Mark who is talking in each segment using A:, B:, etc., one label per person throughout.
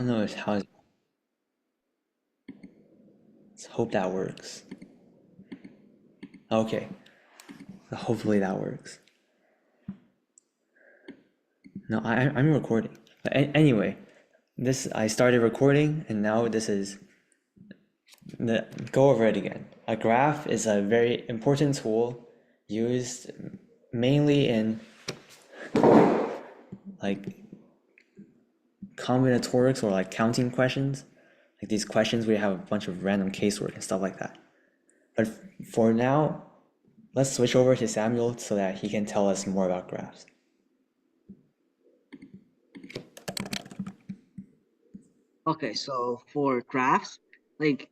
A: don't know how. Let's hope that works. Okay, hopefully that works. No, I'm recording. But anyway, this I started recording, and now this is go over it again. A graph is a very important tool used mainly in like combinatorics or like counting questions, like these questions where you have a bunch of random casework and stuff like that. But for now, let's switch over to Samuel so that he can tell us more about graphs.
B: Okay, so for graphs, like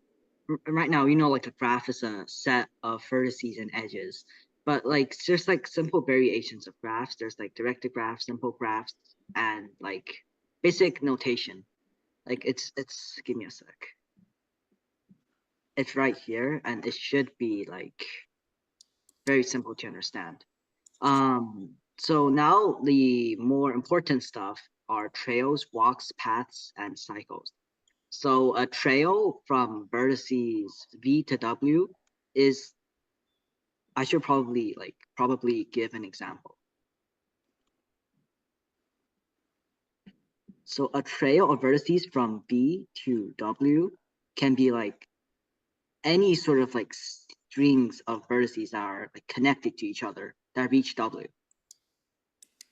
B: right now, like a graph is a set of vertices and edges, but like there's like simple variations of graphs. There's like directed graphs, simple graphs, and like basic notation. Like it's give me a sec. It's right here, and it should be like very simple to understand. So now the more important stuff are trails, walks, paths, and cycles. So a trail from vertices V to W is, I should probably give an example. So a trail of vertices from V to W can be like any sort of like strings of vertices that are like connected to each other that reach W.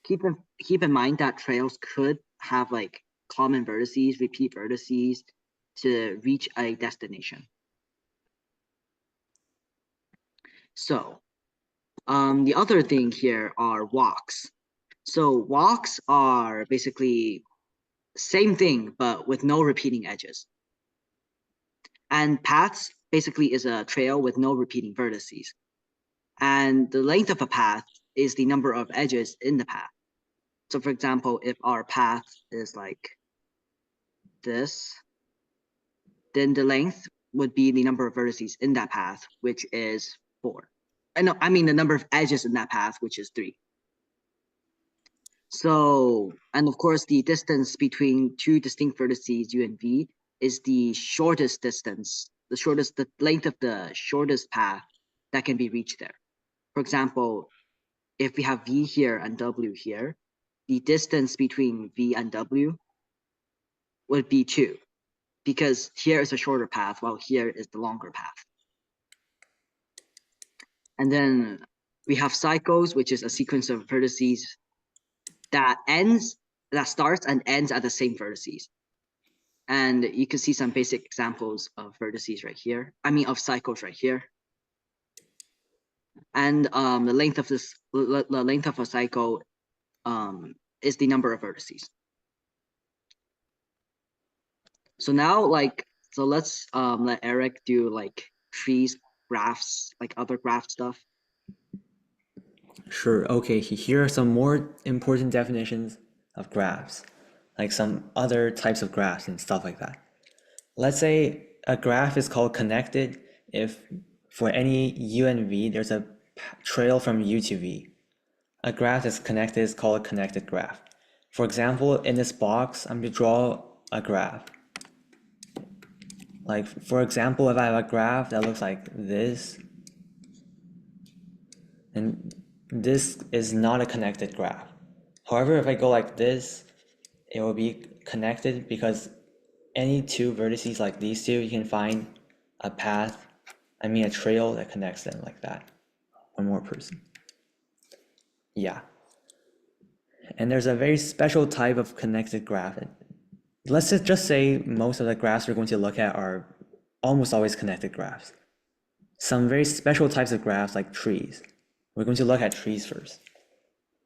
B: Keep in mind that trails could have like common vertices, repeat vertices to reach a destination. So the other thing here are walks. So walks are basically same thing, but with no repeating edges. And paths basically is a trail with no repeating vertices. And the length of a path is the number of edges in the path. So for example, if our path is like this, then the length would be the number of vertices in that path, which is 4. I mean the number of edges in that path, which is 3. So, and of course, the distance between two distinct vertices, U and V, is the shortest distance, the length of the shortest path that can be reached there. For example, if we have V here and W here, the distance between V and W would be 2, because here is a shorter path, while here is the longer path. And then we have cycles, which is a sequence of vertices that starts and ends at the same vertices. And you can see some basic examples of vertices right here. I mean, of cycles right here. And the length of a cycle is the number of vertices. So now, let's let Eric do like trees, graphs, like other graph stuff.
A: Sure, okay, here are some more important definitions of graphs, like some other types of graphs and stuff like that. Let's say a graph is called connected if for any U and V, there's a trail from U to V. A graph that's connected is called a connected graph. For example, in this box, I'm going to draw a graph. Like, for example, if I have a graph that looks like this, and this is not a connected graph. However, if I go like this, it will be connected because any two vertices like these two, you can find a path, a trail that connects them like that. One more person. Yeah. And there's a very special type of connected graph. Let's just say most of the graphs we're going to look at are almost always connected graphs. Some very special types of graphs like trees. We're going to look at trees first.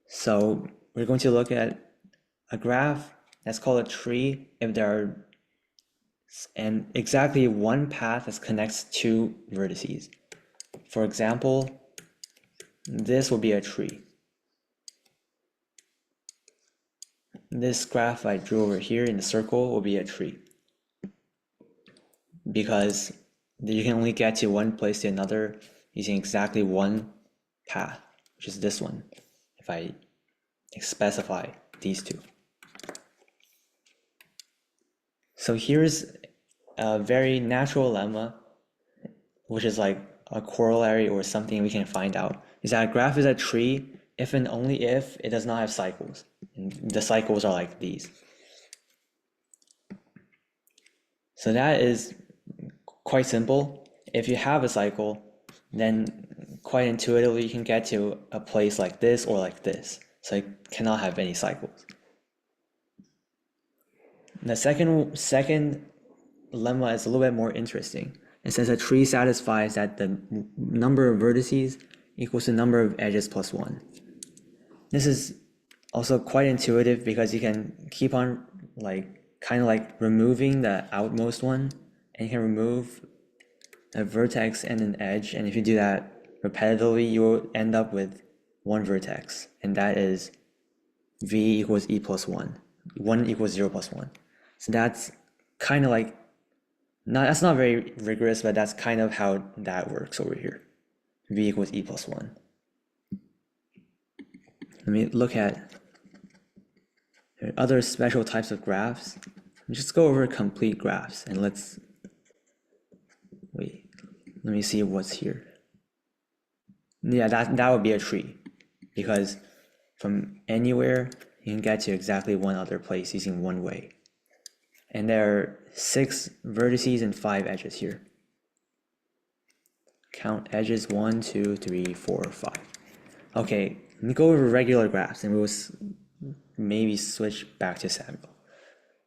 A: So we're going to look at a graph that's called a tree if there are and exactly one path that connects two vertices. For example, this will be a tree. This graph I drew over here in the circle will be a tree because you can only get to one place to another using exactly one path, which is this one, if I specify these two. So here's a very natural lemma, which is like a corollary or something we can find out, is that a graph is a tree if and only if it does not have cycles. And the cycles are like these. So that is quite simple. If you have a cycle, then quite intuitively you can get to a place like this or like this. So it cannot have any cycles. The second lemma is a little bit more interesting. It says a tree satisfies that the number of vertices equals the number of edges plus 1. This is also quite intuitive because you can keep on kind of like removing the outmost one, and you can remove a vertex and an edge, and if you do that repetitively, you will end up with one vertex, and that is v equals e plus 1. 1 equals 0 plus 1. So that's kind of like, that's not very rigorous, but that's kind of how that works over here. V equals e plus 1. Let me look at other special types of graphs. Just go over complete graphs, and let me see what's here. Yeah, that would be a tree, because from anywhere you can get to exactly one other place using one way. And there are 6 vertices and 5 edges here. Count edges 1, 2, 3, 4, 5. Okay, let me go over regular graphs and we'll maybe switch back to Samuel.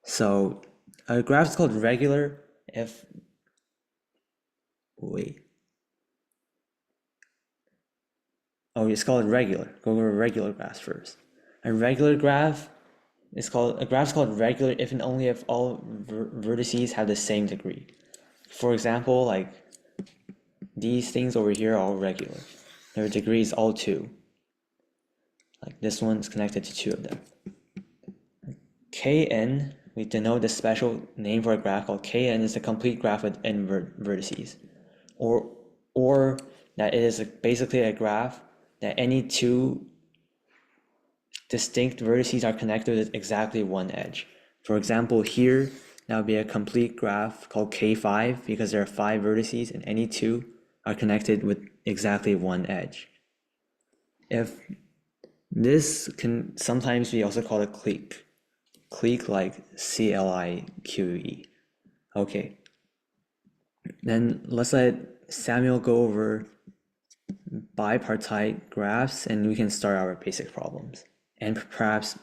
A: So a graph is called regular if, it's called regular. Go over regular graphs first. A regular graph is called, a graph is called regular if and only if all vertices have the same degree. For example, like these things over here are all regular. Their degree is all 2. Like this one's connected to 2 of them. Kn, we denote the special name for a graph called Kn is the complete graph with n vertices. Or that it is basically a graph that any 2 distinct vertices are connected with exactly one edge. For example, here, that would be a complete graph called K5 because there are 5 vertices and any 2 are connected with exactly one edge. If this can sometimes be also called a clique. Clique like CLIQE. Okay. Then let's let Samuel go over bipartite graphs and we can start our basic problems. And perhaps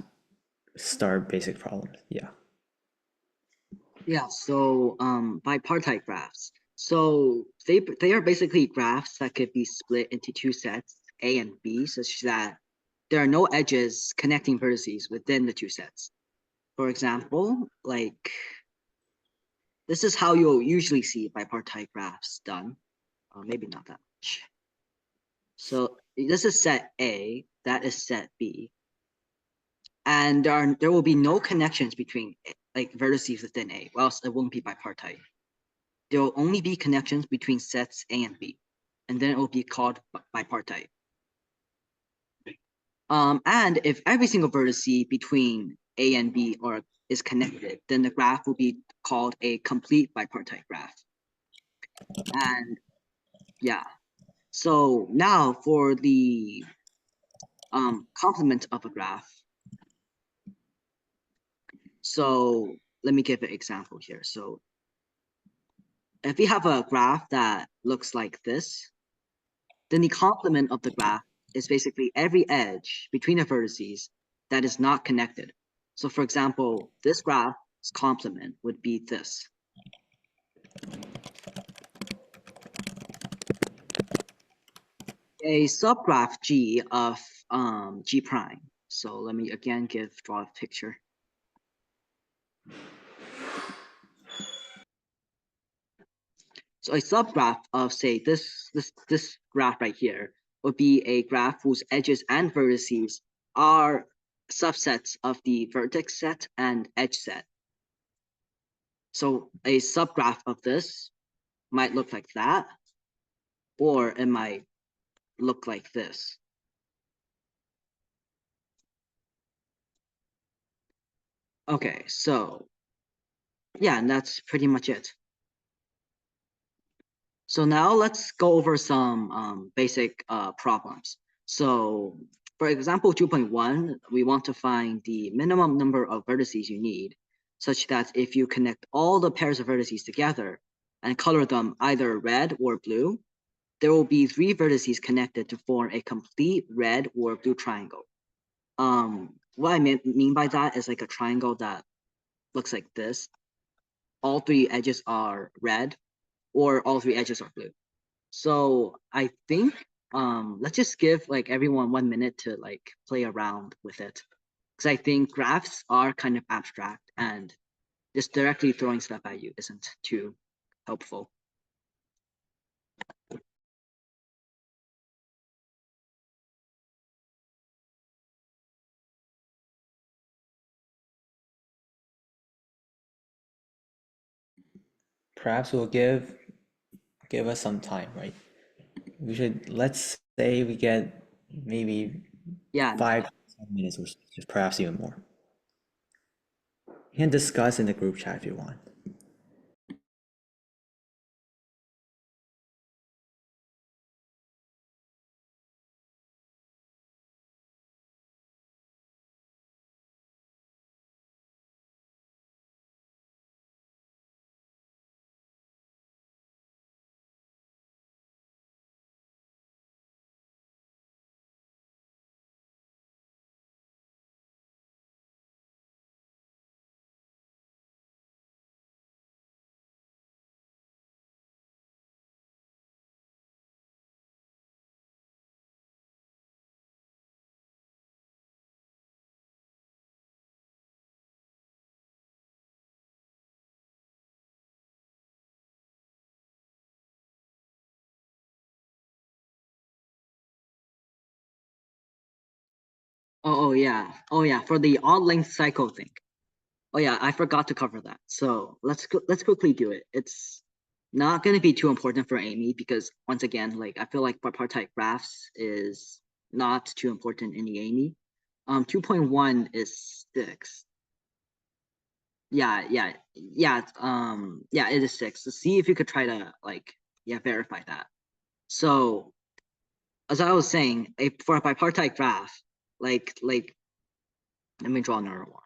A: start basic problems. Yeah.
B: Yeah, so bipartite graphs. So they are basically graphs that could be split into 2 sets, A and B, such that there are no edges connecting vertices within the 2 sets. For example, like this is how you'll usually see bipartite graphs done, or maybe not that much. So this is set A, that is set B, and there will be no connections between like vertices within A, or else it won't be bipartite. There will only be connections between sets A and B, and then it will be called bipartite. And if every single vertice between A and B is connected, then the graph will be called a complete bipartite graph. And yeah, so now for the complement of a graph. So let me give an example here. So if we have a graph that looks like this, then the complement of the graph is basically every edge between the vertices that is not connected. So for example, this graph's complement would be this. A subgraph G of G prime. So let me again draw a picture. So a subgraph of say this graph right here would be a graph whose edges and vertices are subsets of the vertex set and edge set. So a subgraph of this might look like that, or it might look like this. Okay, so Yeah, and that's pretty much it. So now let's go over some basic problems. So for example 2.1, we want to find the minimum number of vertices you need, such that if you connect all the pairs of vertices together and color them either red or blue, there will be 3 vertices connected to form a complete red or blue triangle. What I mean by that is like a triangle that looks like this. All 3 edges are red, or all 3 edges are blue. So I think let's just give like everyone 1 minute to like play around with it, because I think graphs are kind of abstract and just directly throwing stuff at you isn't too helpful.
A: Perhaps we'll give us some time, right? We should, let's say we get maybe
B: Yeah,
A: 5 to 7 minutes or perhaps even more. You can discuss in the group chat if you want.
B: oh yeah, for the odd length cycle thing. Oh yeah, I forgot to cover that. So let's quickly do it. It's not going to be too important for AIME because once again, like I feel like bipartite graphs is not too important in the AIME. 2.1 is 6. Yeah, it is 6. So see if you could try to like verify that. So as I was saying, for a bipartite graph, like let me draw another one.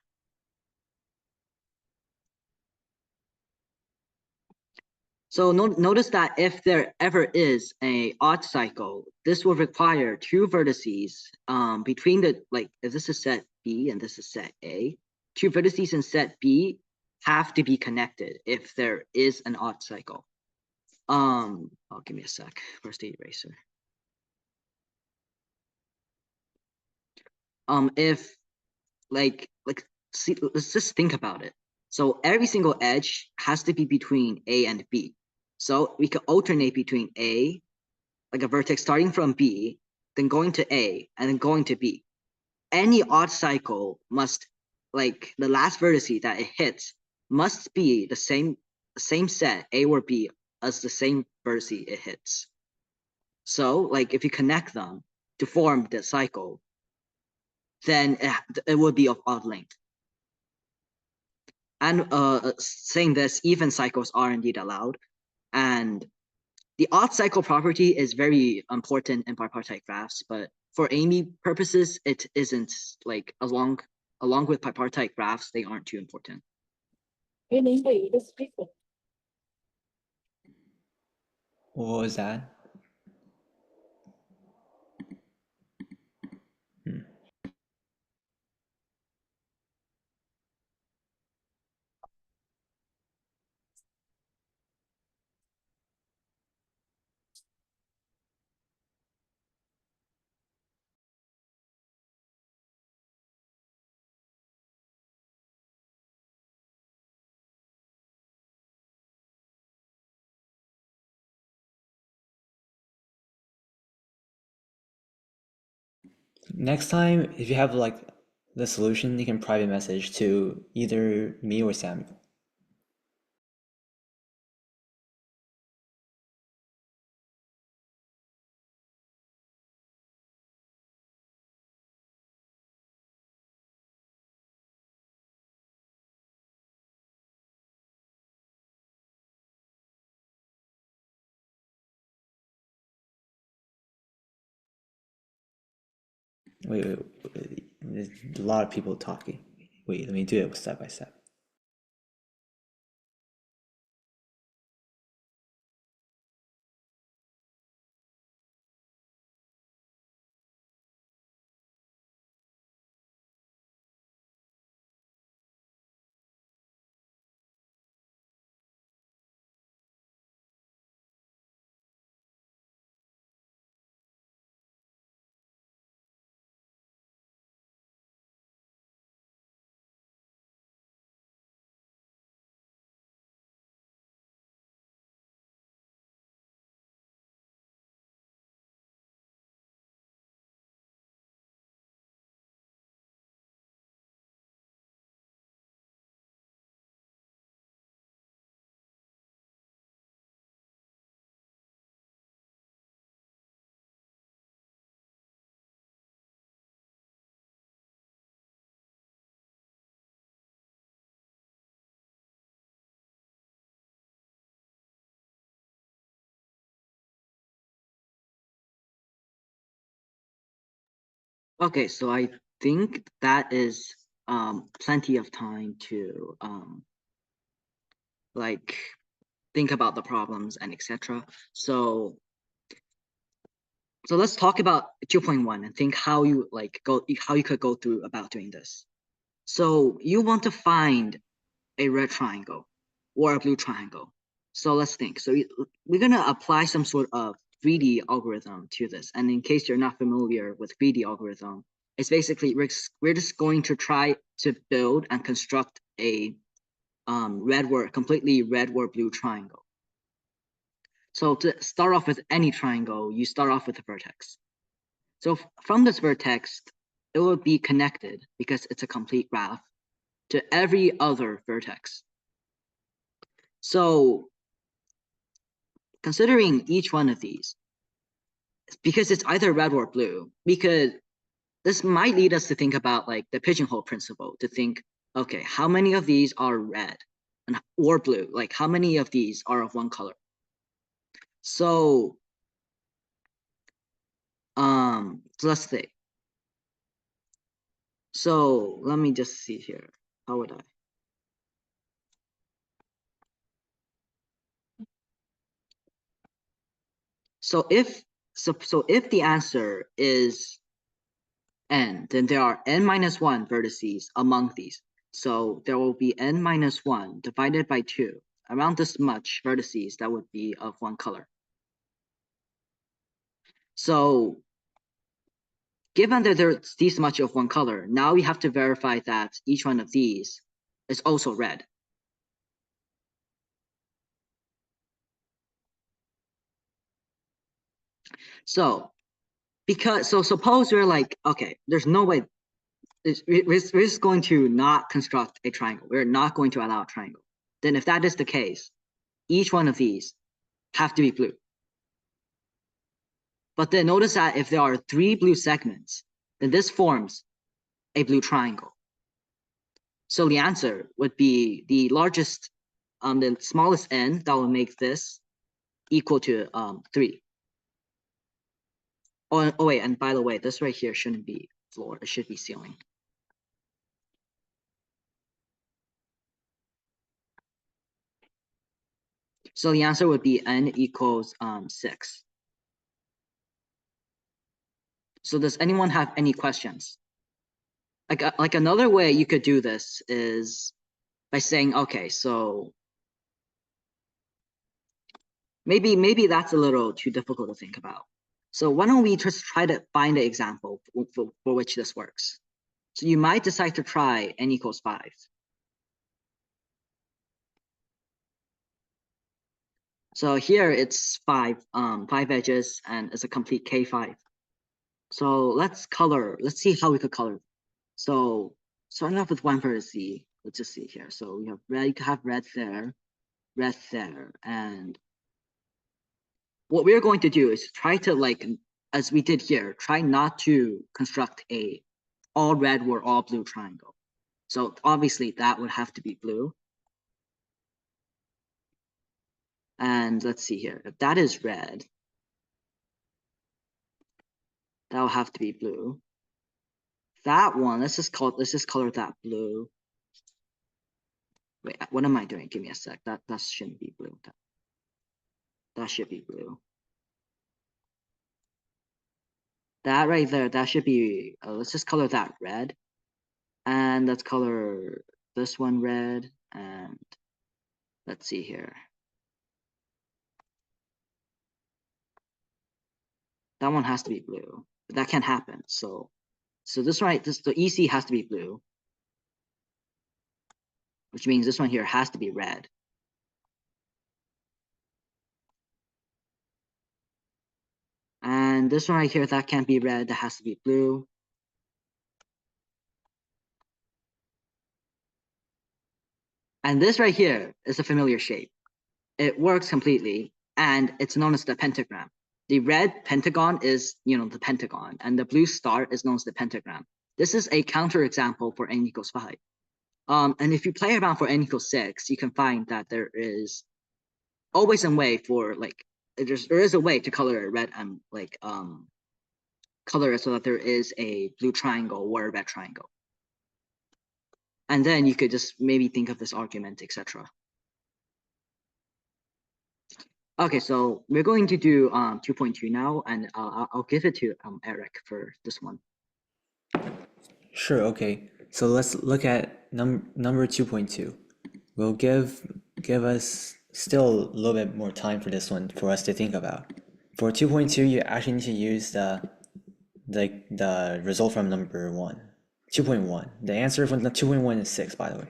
B: So notice that if there ever is a odd cycle, this will require 2 vertices between the, like if this is set B and this is set A, 2 vertices in set B have to be connected if there is an odd cycle. Oh, give me a sec. Where's the eraser? If see, let's just think about it. So every single edge has to be between A and B. So we can alternate between A, like a vertex starting from B, then going to A, and then going to B. Any odd cycle must, like the last vertex that it hits, must be the same set A or B as the same vertex it hits. So like if you connect them to form the cycle, then it would be of odd length. And saying this, even cycles are indeed allowed. And the odd cycle property is very important in bipartite graphs, but for AIME purposes, it isn't. Like along with bipartite graphs, they aren't too important.
A: What was that? Hmm. Next time, if you have like the solution, you can private message to either me or Samuel. Wait. There's a lot of people talking. Wait, let me do it step by step.
B: Okay, so I think that is plenty of time to like think about the problems and etc. So let's talk about 2.1 and think how you could go through about doing this. So you want to find a red triangle or a blue triangle. So let's think. So we're gonna apply some sort of greedy algorithm to this. And in case you're not familiar with greedy algorithm, it's basically we're just going to try to build and construct a completely red or blue triangle. So to start off with any triangle, you start off with a vertex. So from this vertex, it will be connected because it's a complete graph to every other vertex. So considering each one of these, because it's either red or blue, because this might lead us to think about like the pigeonhole principle, to think, okay, how many of these are red or blue? Like how many of these are of one color? So, so let's see. So let me just see here. How would I? So if if the answer is n, then there are n minus 1 vertices among these. So there will be n minus 1 divided by 2, around this much vertices that would be of one color. So given that there's this much of one color, now we have to verify that each one of these is also red. So suppose we're like, okay, there's no way, we're just going to not construct a triangle. We're not going to allow a triangle. Then if that is the case, each one of these have to be blue. But then notice that if there are 3 blue segments, then this forms a blue triangle. So the answer would be the largest, the smallest n that will make this equal to 3. Oh wait, and by the way, this right here shouldn't be floor, it should be ceiling. So the answer would be n equals 6. So does anyone have any questions? Like another way you could do this is by saying, okay, so maybe that's a little too difficult to think about. So why don't we just try to find an example for which this works? So you might decide to try n equals 5. So here it's 5 edges and it's a complete K5. So let's see how we could color. So starting off with 1 vertex, let's just see here. So we have red, you can have red there, and what we're going to do is try to, like, as we did here, try not to construct a all red or all blue triangle. So obviously that would have to be blue. And let's see here, if that is red, that will have to be blue. that one, let's just color that blue. Wait, what am I doing? Give me a sec. That shouldn't be blue. That should be blue. That right there, that should be, let's just color that red. And let's color this one red. And let's see here. That one has to be blue. But that can't happen. So this right, the EC has to be blue. Which means this one here has to be red. And this one right here, that can't be red, that has to be blue. And this right here is a familiar shape. It works completely, and it's known as the pentagram. The red pentagon is, the pentagon, and the blue star is known as the pentagram. This is a counterexample for n equals 5. And if you play around for n equals 6, you can find that there is always a way for there is a way to color a red and color it so that there is a blue triangle or a red triangle. And then you could just maybe think of this argument, etc. Okay, so we're going to do 2.2 now, and I'll give it to Eric for this one.
A: Sure, okay. So let's look at number 2.2. We'll give us still a little bit more time for this one for us to think about. For 2.2, you actually need to use the result from number 1. 2.1. The answer from the 2.1 is 6, by the way.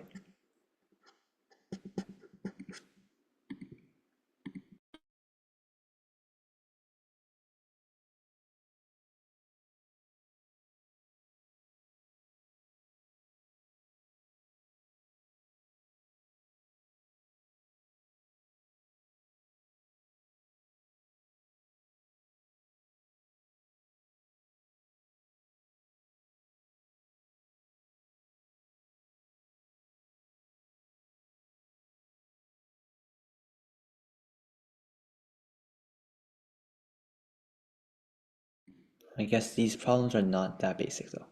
A: I guess these problems are not that basic though.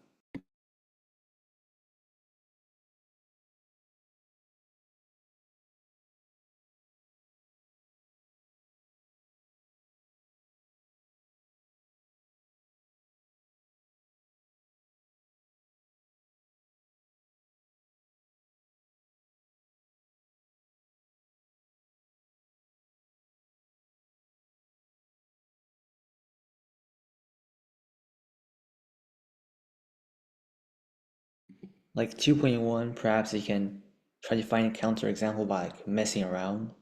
A: Like 2.1, perhaps you can try to find a counterexample by messing around.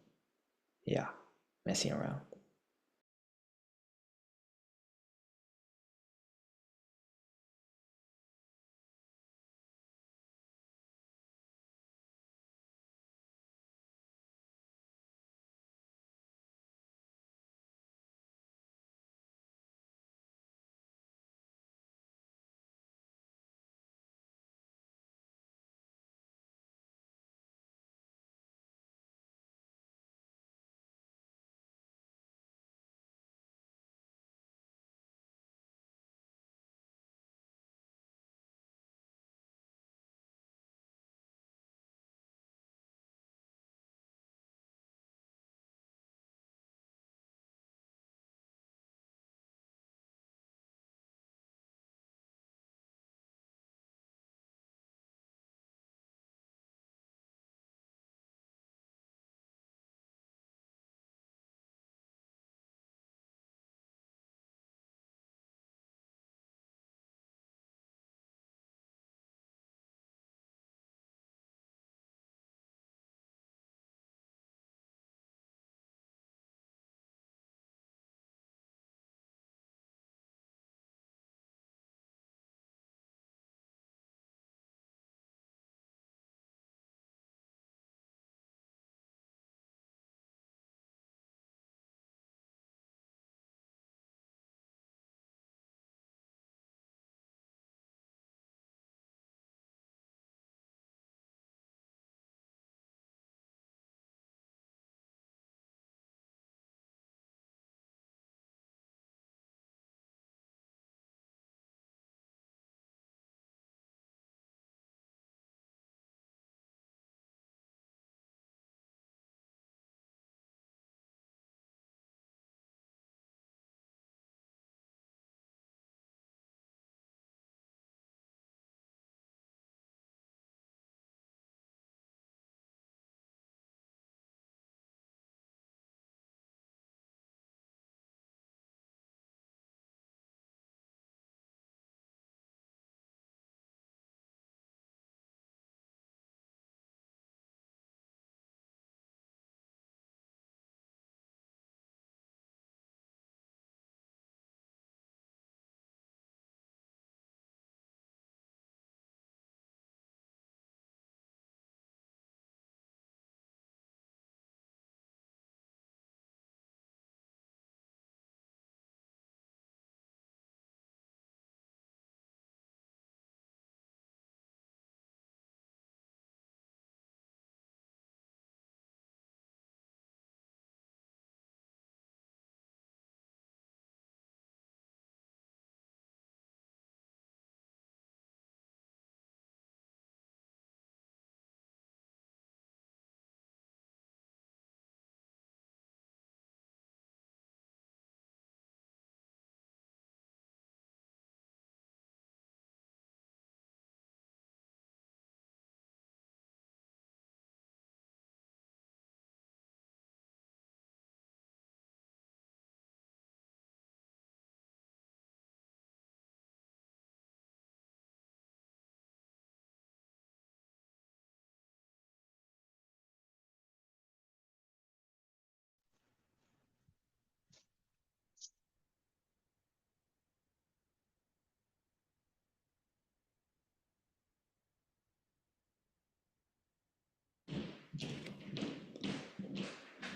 A: Yeah, messing around.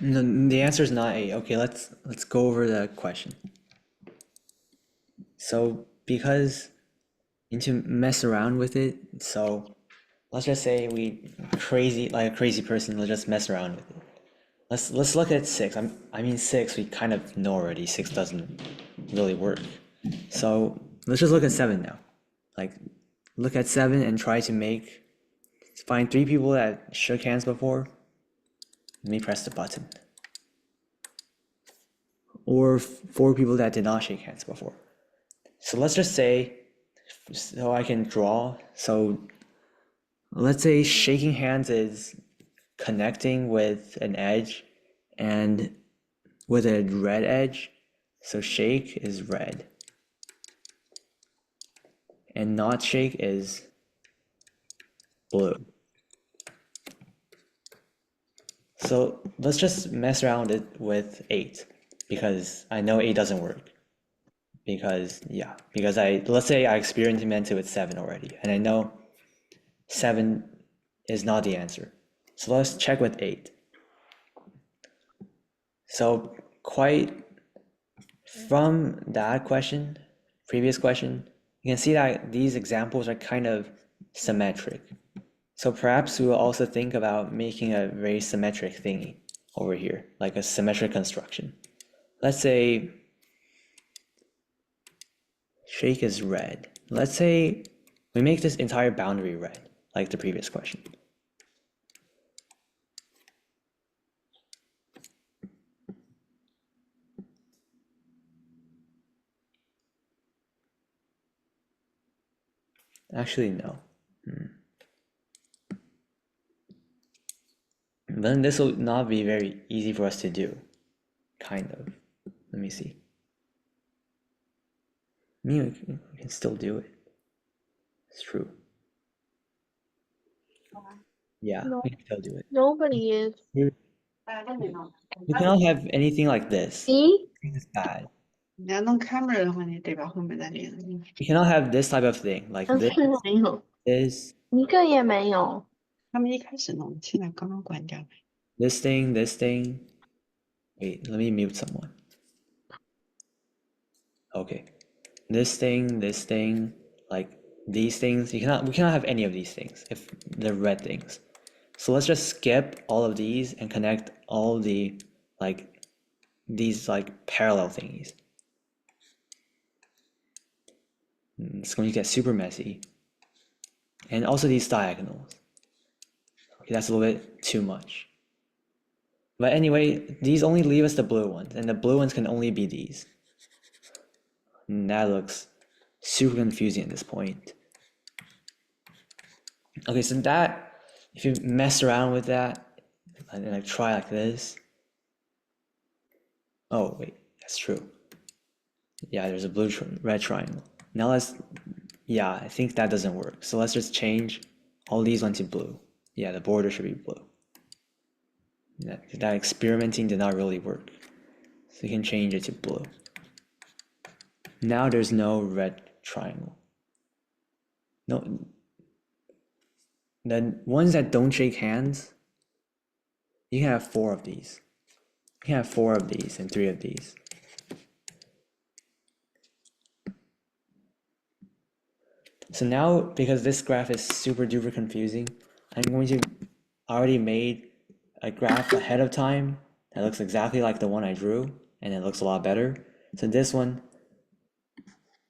A: No, the answer is not 8. Okay, let's go over the question. So because you need to mess around with it, so let's just say we crazy like a crazy person, let's just mess around with it. Let's look at 6. I mean 6 we kind of know already. 6 doesn't really work. So let's just look at 7 now. Like look at 7 and try to find 3 people that shook hands before. Let me press the button. Or 4 people that did not shake hands before. So let's just say, so I can draw. So let's say shaking hands is connecting with an edge and with a red edge. So shake is red. And not shake is blue. So let's just mess around with 8 because I know 8 doesn't work. Because let's say I experimented with 7 already and I know 7 is not the answer. So let's check with 8. So quite from that question, previous question, you can see that these examples are kind of symmetric. So perhaps we will also think about making a very symmetric thingy over here, like a symmetric construction. Let's say shake is red. Let's say we make this entire boundary red, like the previous question. Actually, no. Then this will not be very easy for us to do, kind of. Let me see. We can still do it. It's true. Yeah,
C: No,
A: we can still do it.
C: nobody is.
A: We cannot have anything like this.
C: See?
A: This is bad.
D: 你要弄 camera 的话，你得把后面再连进去。
A: We cannot have this type of thing, like
C: 但是
A: this,
C: 没有，
A: this,
C: 一个也没有。
D: 他们一开始弄，现在刚刚关掉。
A: this thing, this thing. Wait, let me mute someone. Okay. This thing, like these things. We cannot have any of these things if they're red things. So let's just skip all of these and connect all the these parallel thingies. It's going to get super messy. And also these diagonals. Okay, that's a little bit too much. But anyway, these only leave us the blue ones, and the blue ones can only be these. And that looks super confusing at this point. Okay, so that, if you mess around with that, and like try like this. Oh, wait, that's true. Yeah, there's a red triangle. Now I think that doesn't work. So let's just change all these onto blue. Yeah, the border should be blue. That experimenting did not really work. So you can change it to blue. Now there's no red triangle. No, the ones that don't shake hands, you can have 4 of these. You can have 4 of these and 3 of these. So now, because this graph is super duper confusing, I'm going to already made a graph ahead of time that looks exactly like the one I drew, and it looks a lot better. So this one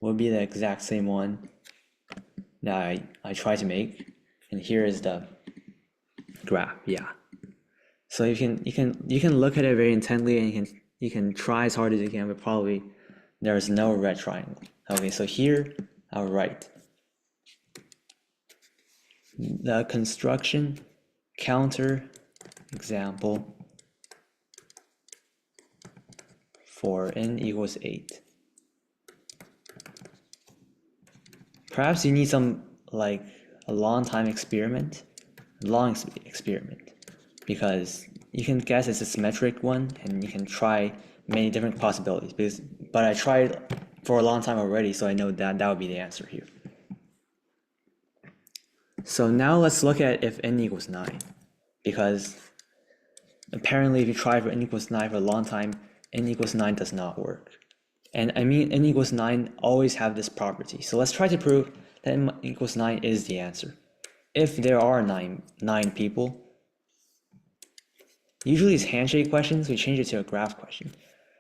A: will be the exact same one that I tried to make, and here is the graph. Yeah. So you can look at it very intently, and you can try as hard as you can, but probably there is no red triangle. Okay, so here I'll write the construction counter example for n equals 8. Perhaps you need some a long experiment, because you can guess it's a symmetric one and you can try many different possibilities. But I tried for a long time already, so I know that would be the answer here. So now let's look at if n equals 9, because apparently if you try for n equals 9 for a long time, n equals 9 does not work. And I mean n equals 9 always have this property. So let's try to prove that n equals 9 is the answer. If there are nine people, usually it's handshake questions, we change it to a graph question.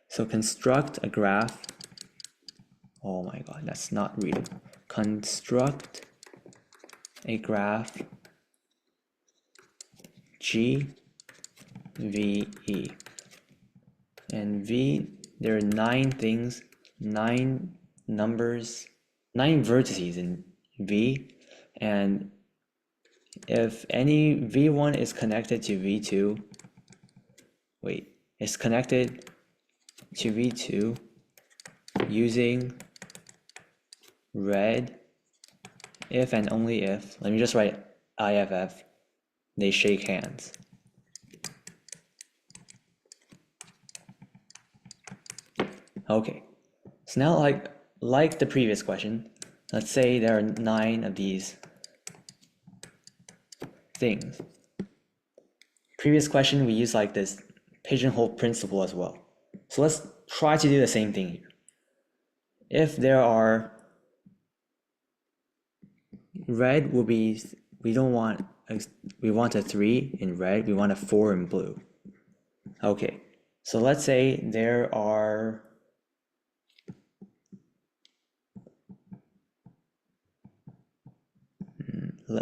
A: So construct a graph. Oh my god, that's not readable. Construct a graph G V E. And V, there are 9 things, 9 numbers, 9 vertices in V, and if any V1 is connected to V2, is connected to V2 using red, if and only if, let me just write IFF, they shake hands. Okay, so now like the previous question, let's say there are 9 of these things. Previous question, we used like this pigeonhole principle as well. So let's try to do the same thing here. If there are, red will be, we want a 3 in red, we want a 4 in blue. Okay, so let's say there are,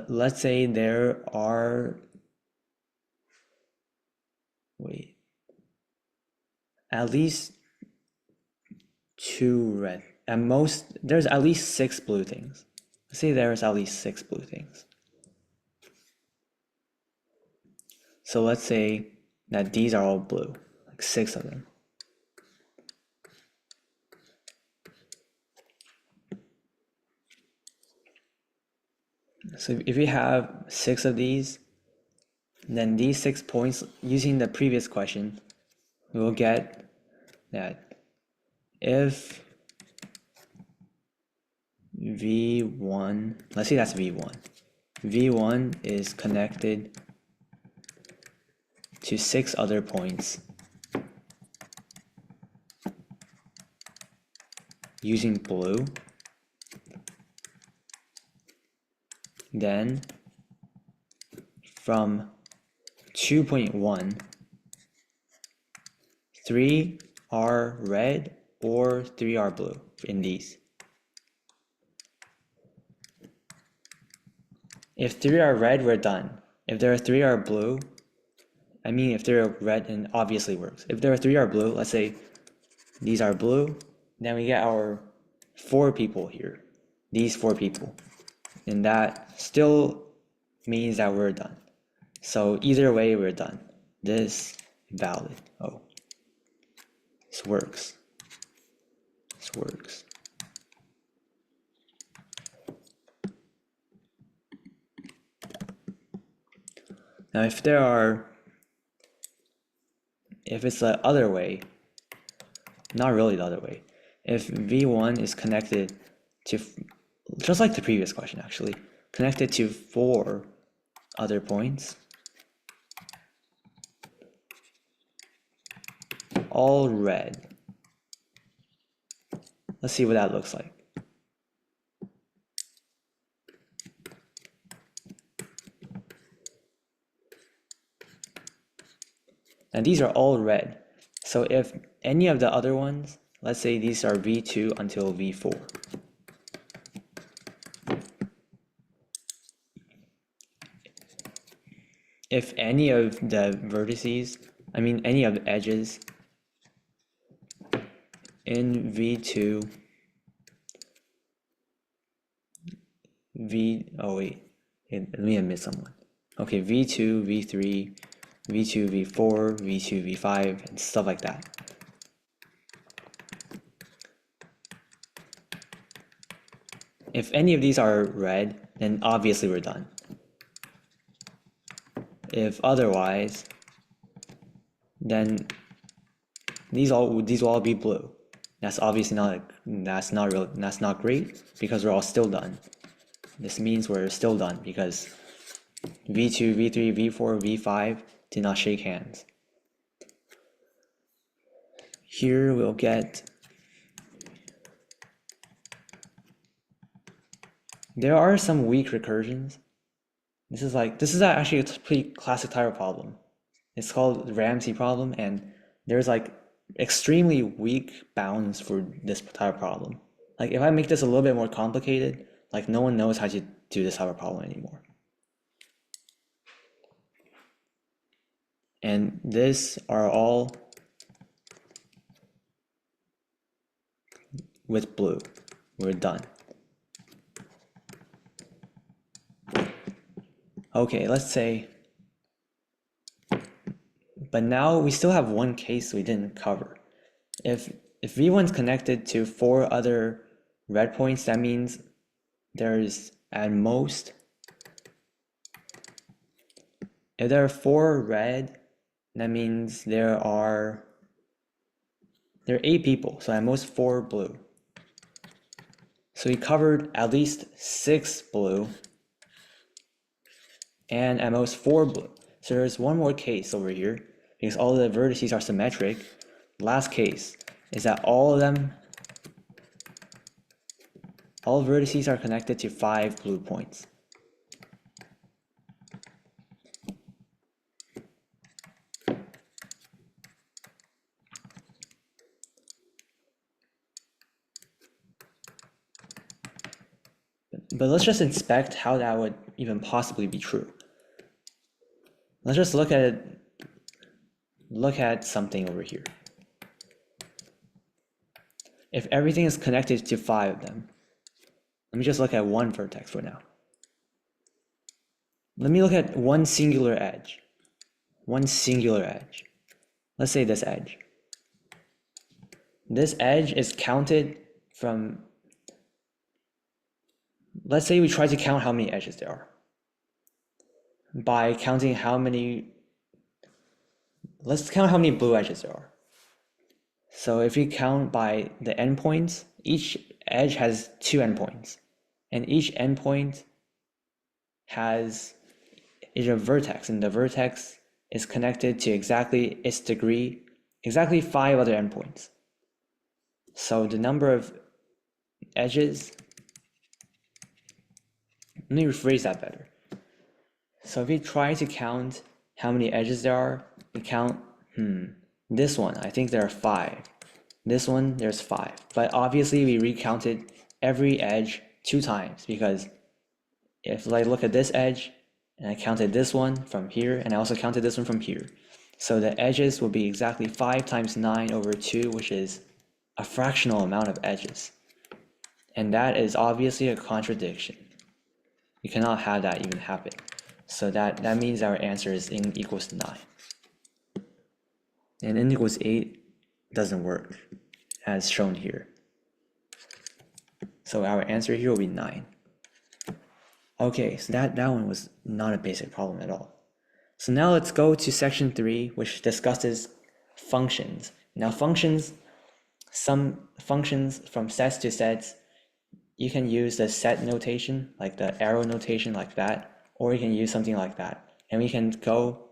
A: let's say there are, at least 2 red. At most, there's at least 6 blue things. Let's say there's at least 6 blue things. So let's say that these are all blue, like 6 of them. So if we have 6 of these, then these 6 points, using the previous question, we will get that if V1, let's say that's V1. V1 is connected to 6 other points using blue, then from 2.1, 3 are red or 3 are blue in these. If 3 are red, we're done. If there are 3 are blue, I mean if they're red, then obviously works. If there are 3 are blue, let's say these are blue, then we get our 4 people here, these 4 people. And that still means that we're done. So either way, we're done. This valid. Oh, this works. This works. Now, if it's the other way, not really the other way, if V1 is connected to, just like the previous question actually, connected to 4 other points, all red. Let's see what that looks like. And these are all red. So if any of the other ones, let's say these are V2 until V4. If any of the vertices, I mean any of the edges in V2, oh wait, let me admit someone. Okay, V2, V3, V2, V4, V2, V5, and stuff like that. If any of these are red, then obviously we're done. If otherwise, then these will all be blue. That's obviously that's not great because we're all still done. This means we're still done because V2, V3, V4, V5 did not shake hands. here we'll get, there are some weak recursions. This is actually a pretty classic type of problem. It's called the Ramsey problem, and there's like extremely weak bounds for this type of problem. Like if I make this a little bit more complicated, like no one knows how to do this type of problem anymore. And this are all with blue. We're done. Okay, let's say, but now we still have one case we didn't cover. If V1's connected to 4 other red points, that means there's at most, if there are 4 red, that means there are 8 people, so at most 4 blue. So we covered at least 6 blue and at most 4 blue. So there's one more case over here because all the vertices are symmetric. Last case is that all vertices are connected to 5 blue points. But let's just inspect how that would even possibly be true. Let's just look at something over here. If everything is connected to 5 of them, let me just look at one vertex for now. Let me look at one singular edge. One singular edge. Let's say this edge. This edge is counted from, let's say we try to count how many edges there are. By counting how many, let's count how many blue edges there are. So if we count by the endpoints, each edge has 2 endpoints. And each endpoint is a vertex, and the vertex is connected to exactly its degree, exactly 5 other endpoints. So the number of edges, let me rephrase that better. So if we try to count how many edges there are, we count, this one, I think there are 5. This one, there's 5. But obviously we recounted every edge 2 times because if I look at this edge and I counted this one from here and I also counted this one from here. So the edges will be exactly 5 times 9 over 2, which is a fractional amount of edges. And that is obviously a contradiction. You cannot have that even happen. So that means our answer is n equals 9. And n equals 8 doesn't work, as shown here. So our answer here will be 9. Okay, so that one was not a basic problem at all. So now let's go to section 3, which discusses functions. Now functions, some functions from sets to sets, you can use the set notation, like the arrow notation like that, or you can use something like that. And we can go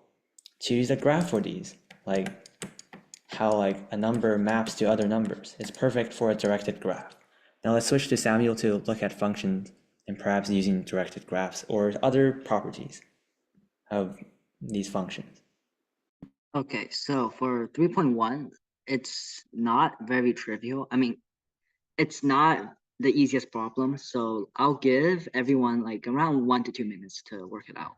A: to use a graph for these, like how like a number maps to other numbers. It's perfect for a directed graph. Now let's switch to Samuel to look at functions and perhaps using directed graphs or other properties of these functions.
B: Okay, so for 3.1, it's not very trivial. I mean, it's not the easiest problem, so I'll give everyone like around 1 to 2 minutes to work it out.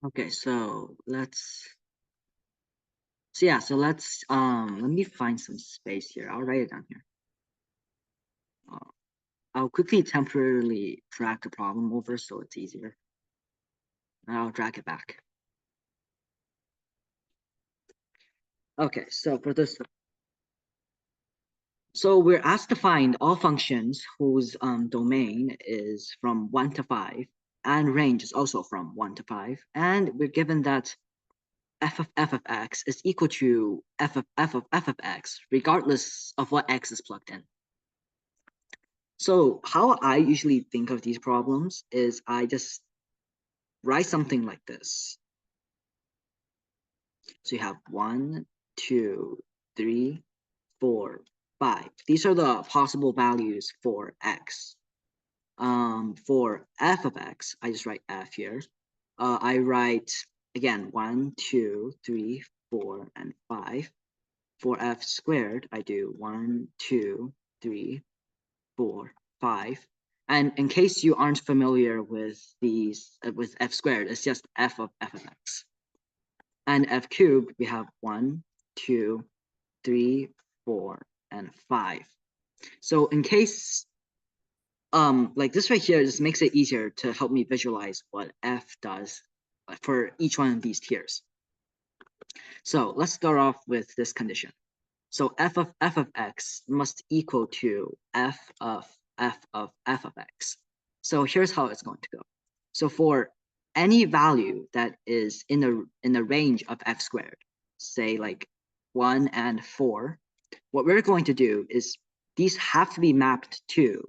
B: Okay, so let's let me find some space here. I'll write it down here. I'll quickly temporarily drag the problem over so it's easier. And I'll drag it back. Okay, so for this, so we're asked to find all functions whose domain is from 1 to 5 and range is also from 1 to 5. And we're given that f of x is equal to f of x, regardless of what x is plugged in. So how I usually think of these problems is I just write something like this. So you have 1, 2, 3, 4, 5. These are the possible values for x. For f of x, I just write f here. I write again 1, 2, 3, 4, and 5. For f squared, I do 1, 2, 3, 4, 5. And in case you aren't familiar with these with f squared, it's just f of x. And f cubed, we have 1, 2, 3, 4, and 5. So in case like this right here, just makes it easier to help me visualize what f does for each one of these tiers. So let's start off with this condition. So f of x must equal to f of x. So here's how it's going to go. So for any value that is in the range of f squared, say like 1 and 4, what we're going to do is these have to be mapped to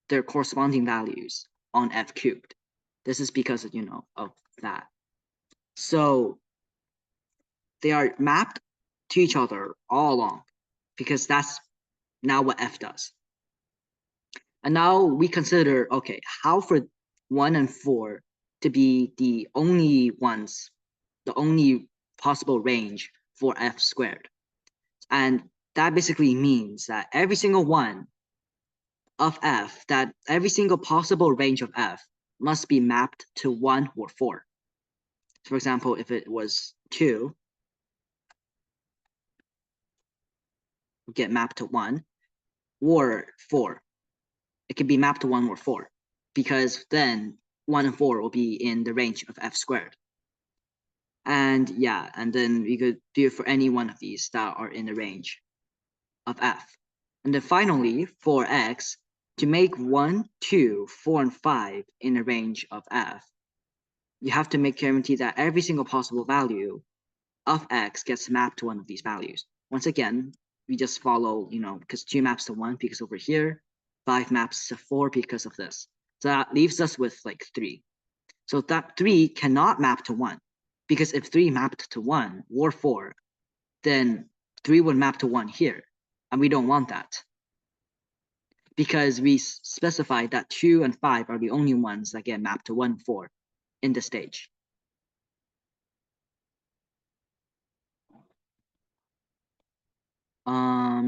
B: their corresponding values on f cubed. This is because of, of that. So they are mapped to each other all along because that's now what f does. And now we consider, okay, how for 1 and 4 to be the only ones, the only possible range for f squared. And that basically means that every single one of f, that every single possible range of f must be mapped to 1 or 4. For example, if it was 2, get mapped to 1, or 4, it can be mapped to 1 or 4, because then 1 and 4 will be in the range of f squared. And yeah, and then we could do it for any one of these that are in the range of f. And then finally, for x, to make 1, 2, 4, and 5 in the range of f, you have to make guarantee that every single possible value of x gets mapped to one of these values. Once again, we just follow, because 2 maps to 1 because over here, 5 maps to 4 because of this. So that leaves us with like 3. So that 3 cannot map to 1, because if 3 mapped to 1 or 4, then 3 would map to 1 here, and we don't want that, because we specified that 2 and 5 are the only ones that get mapped to 1 and 4 in this stage.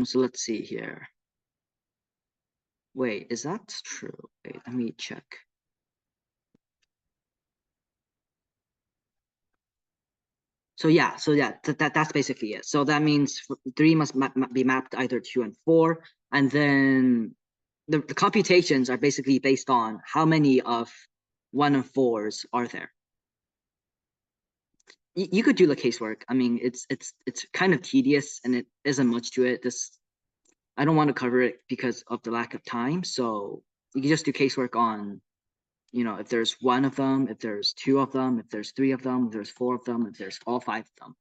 B: So let's see here. Wait, is that true? Wait, let me check. So yeah, that's basically it. So that means 3 must be mapped either 2 and 4, and then the computations are basically based on how many of 1 and 4s are there. You could do the casework. I mean, it's kind of tedious and it isn't much to it. I don't want to cover it because of the lack of time. So you can just do casework on, if there's 1 of them, if there's 2 of them, if there's 3 of them, if there's 4 of them, if there's all 5 of them.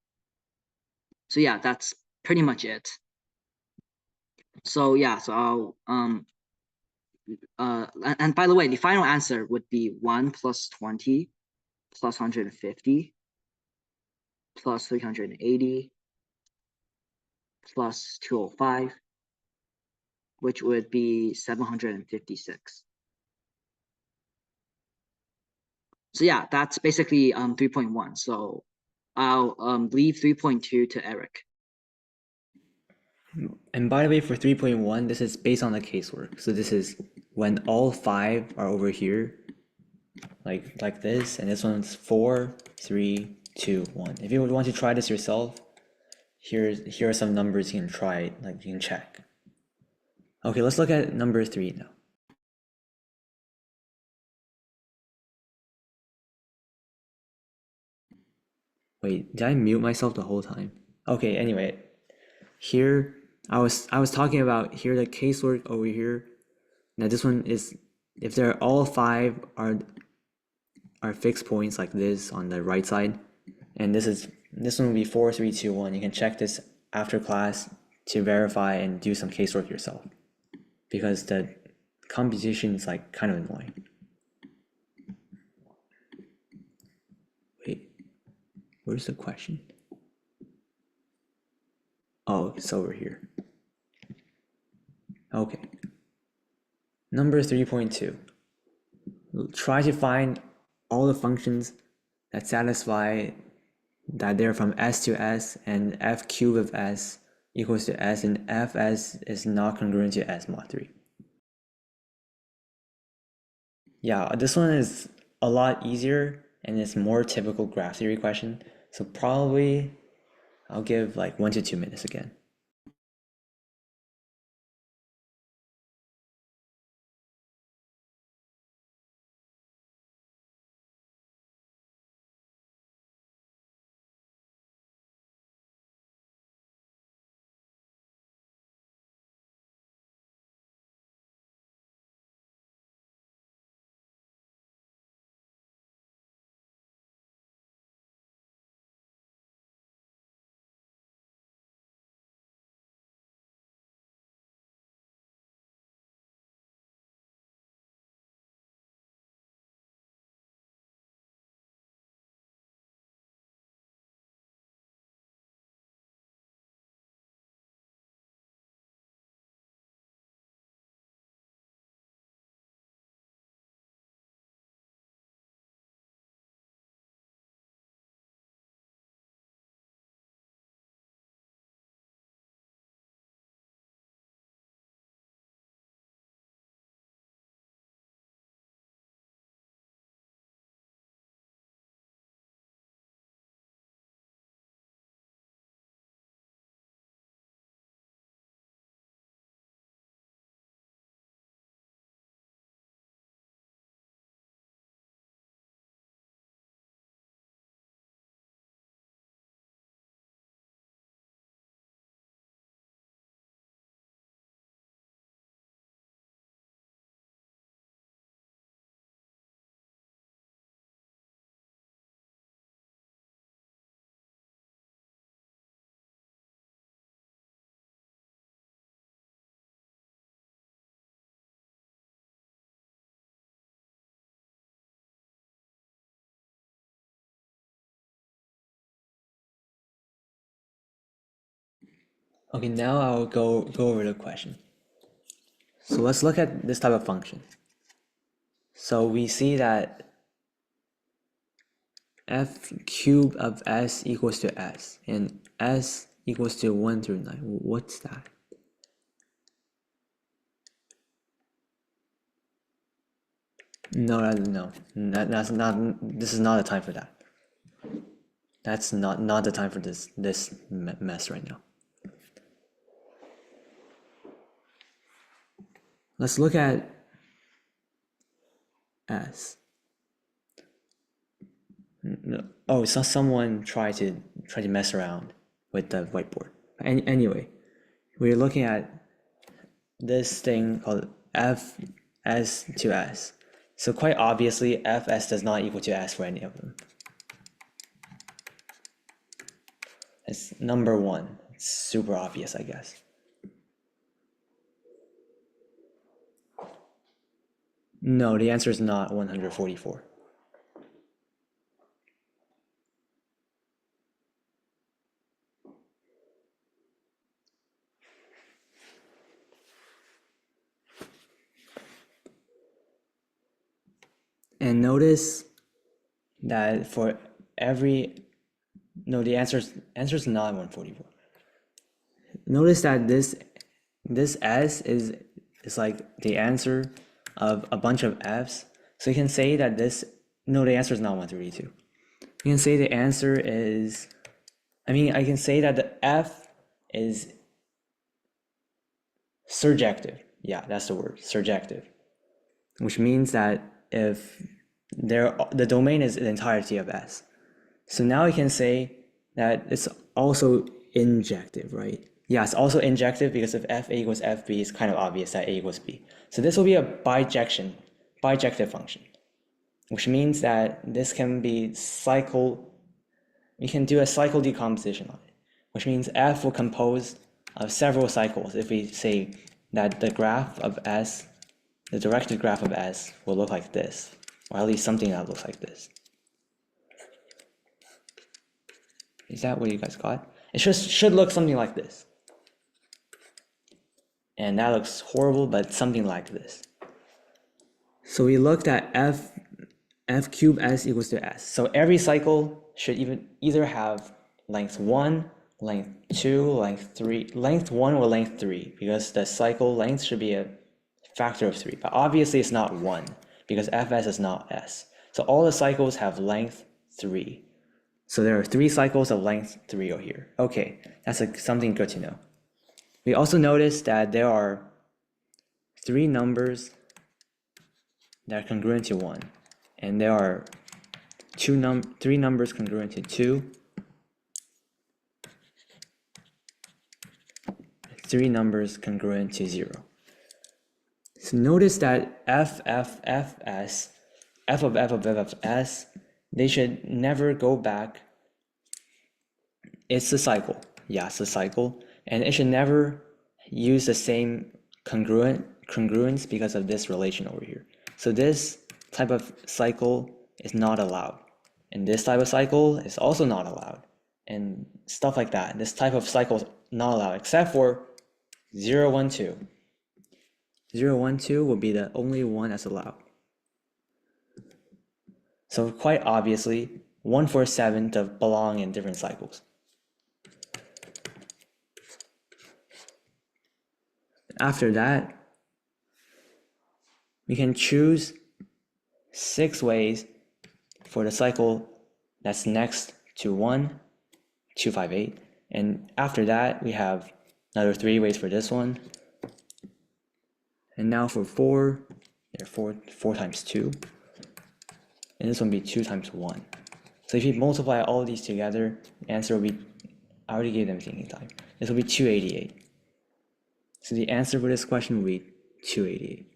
B: So yeah, that's pretty much it. So yeah, so I'll and by the way, the final answer would be 1 plus 20 plus 150 plus 380 plus 205, which would be 756. So yeah, that's basically 3.1. So I'll leave 3.2 to Eric.
A: And by the way, for 3.1, this is based on the casework. So this is when all 5 are over here, like this, and this one's 4, 3, 2, 1. If you want to try this yourself, here are some numbers you can try, like you can check. Okay, let's look at number 3 now. Wait, did I mute myself the whole time? Okay, anyway, here I was talking about here the casework over here. Now this one is if they're all 5 are fixed points like this on the right side, and this one will be 4, 3, 2, 1. You can check this after class to verify and do some casework yourself, because the computation is like kind of annoying. Wait, where's the question? Oh, it's over here. Okay. Number 3.2. Try to find all the functions that satisfy that they're from S to S and F cubed of S equals to S, and Fs is not congruent to S mod 3. Yeah, this one is a lot easier and it's more typical graph theory question. So probably I'll give like 1 to 2 minutes again. Okay, now I'll go over the question. So let's look at this type of function. So we see that F cubed of S equals to S, and S equals to 1 through 9. What's that? No, that's not. This is not the time for that. That's not the time for this mess right now. Let's look at S. No. Oh, so someone tried to mess around with the whiteboard. Anyway, we're looking at this thing called Fs to S. So quite obviously, Fs does not equal to S for any of them. It's number 1. It's super obvious, I guess. No, the answer is not 144. And notice that for every, no, the answer is not 144. Notice that this S is like the answer of a bunch of F's. So you can say that this, no, the answer is not 132. You can say the answer is, I can say that the F is surjective. Yeah, that's the word, surjective. Which means that if the domain is the entirety of S. So now we can say that it's also injective, right? Yeah, it's also injective because if F A equals FB, it's kind of obvious that A equals B. So this will be a bijective function, which means that this can be we can do a cycle decomposition on it, which means F will compose of several cycles if we say that the graph of S, the directed graph of S will look like this, or at least something that looks like this. Is that what you guys got? It should look something like this. And that looks horrible, but something like this. So we looked at F cube S equals to S. So every cycle should either have length 1, length 2, length 3, length 1 or length 3, because the cycle length should be a factor of 3. But obviously it's not 1, because Fs is not S. So all the cycles have length 3. So there are 3 cycles of length 3 over here. Okay, that's something good to know. We also noticed that there are 3 numbers that are congruent to 1, and there are 3 numbers congruent to 2, 3 numbers congruent to 0. So notice that F of S, they should never go back. It's a cycle. Yeah, it's a cycle. And it should never use the same congruence because of this relation over here. So this type of cycle is not allowed. And this type of cycle is also not allowed. And stuff like that. This type of cycle is not allowed except for 0, 1, 2. 0, 1, 2 will be the only one that's allowed. So quite obviously, 1, 4, 7 belong in different cycles. After that, we can choose 6 ways for the cycle that's next to 1, 2, 5, 8. And after that, we have another 3 ways for this one. And now for 4, there are 4 times 2. And this one will be 2 times 1. So if you multiply all of these together, the answer will be, I already gave them thinking time. This will be 288. So the answer for this question will be 288.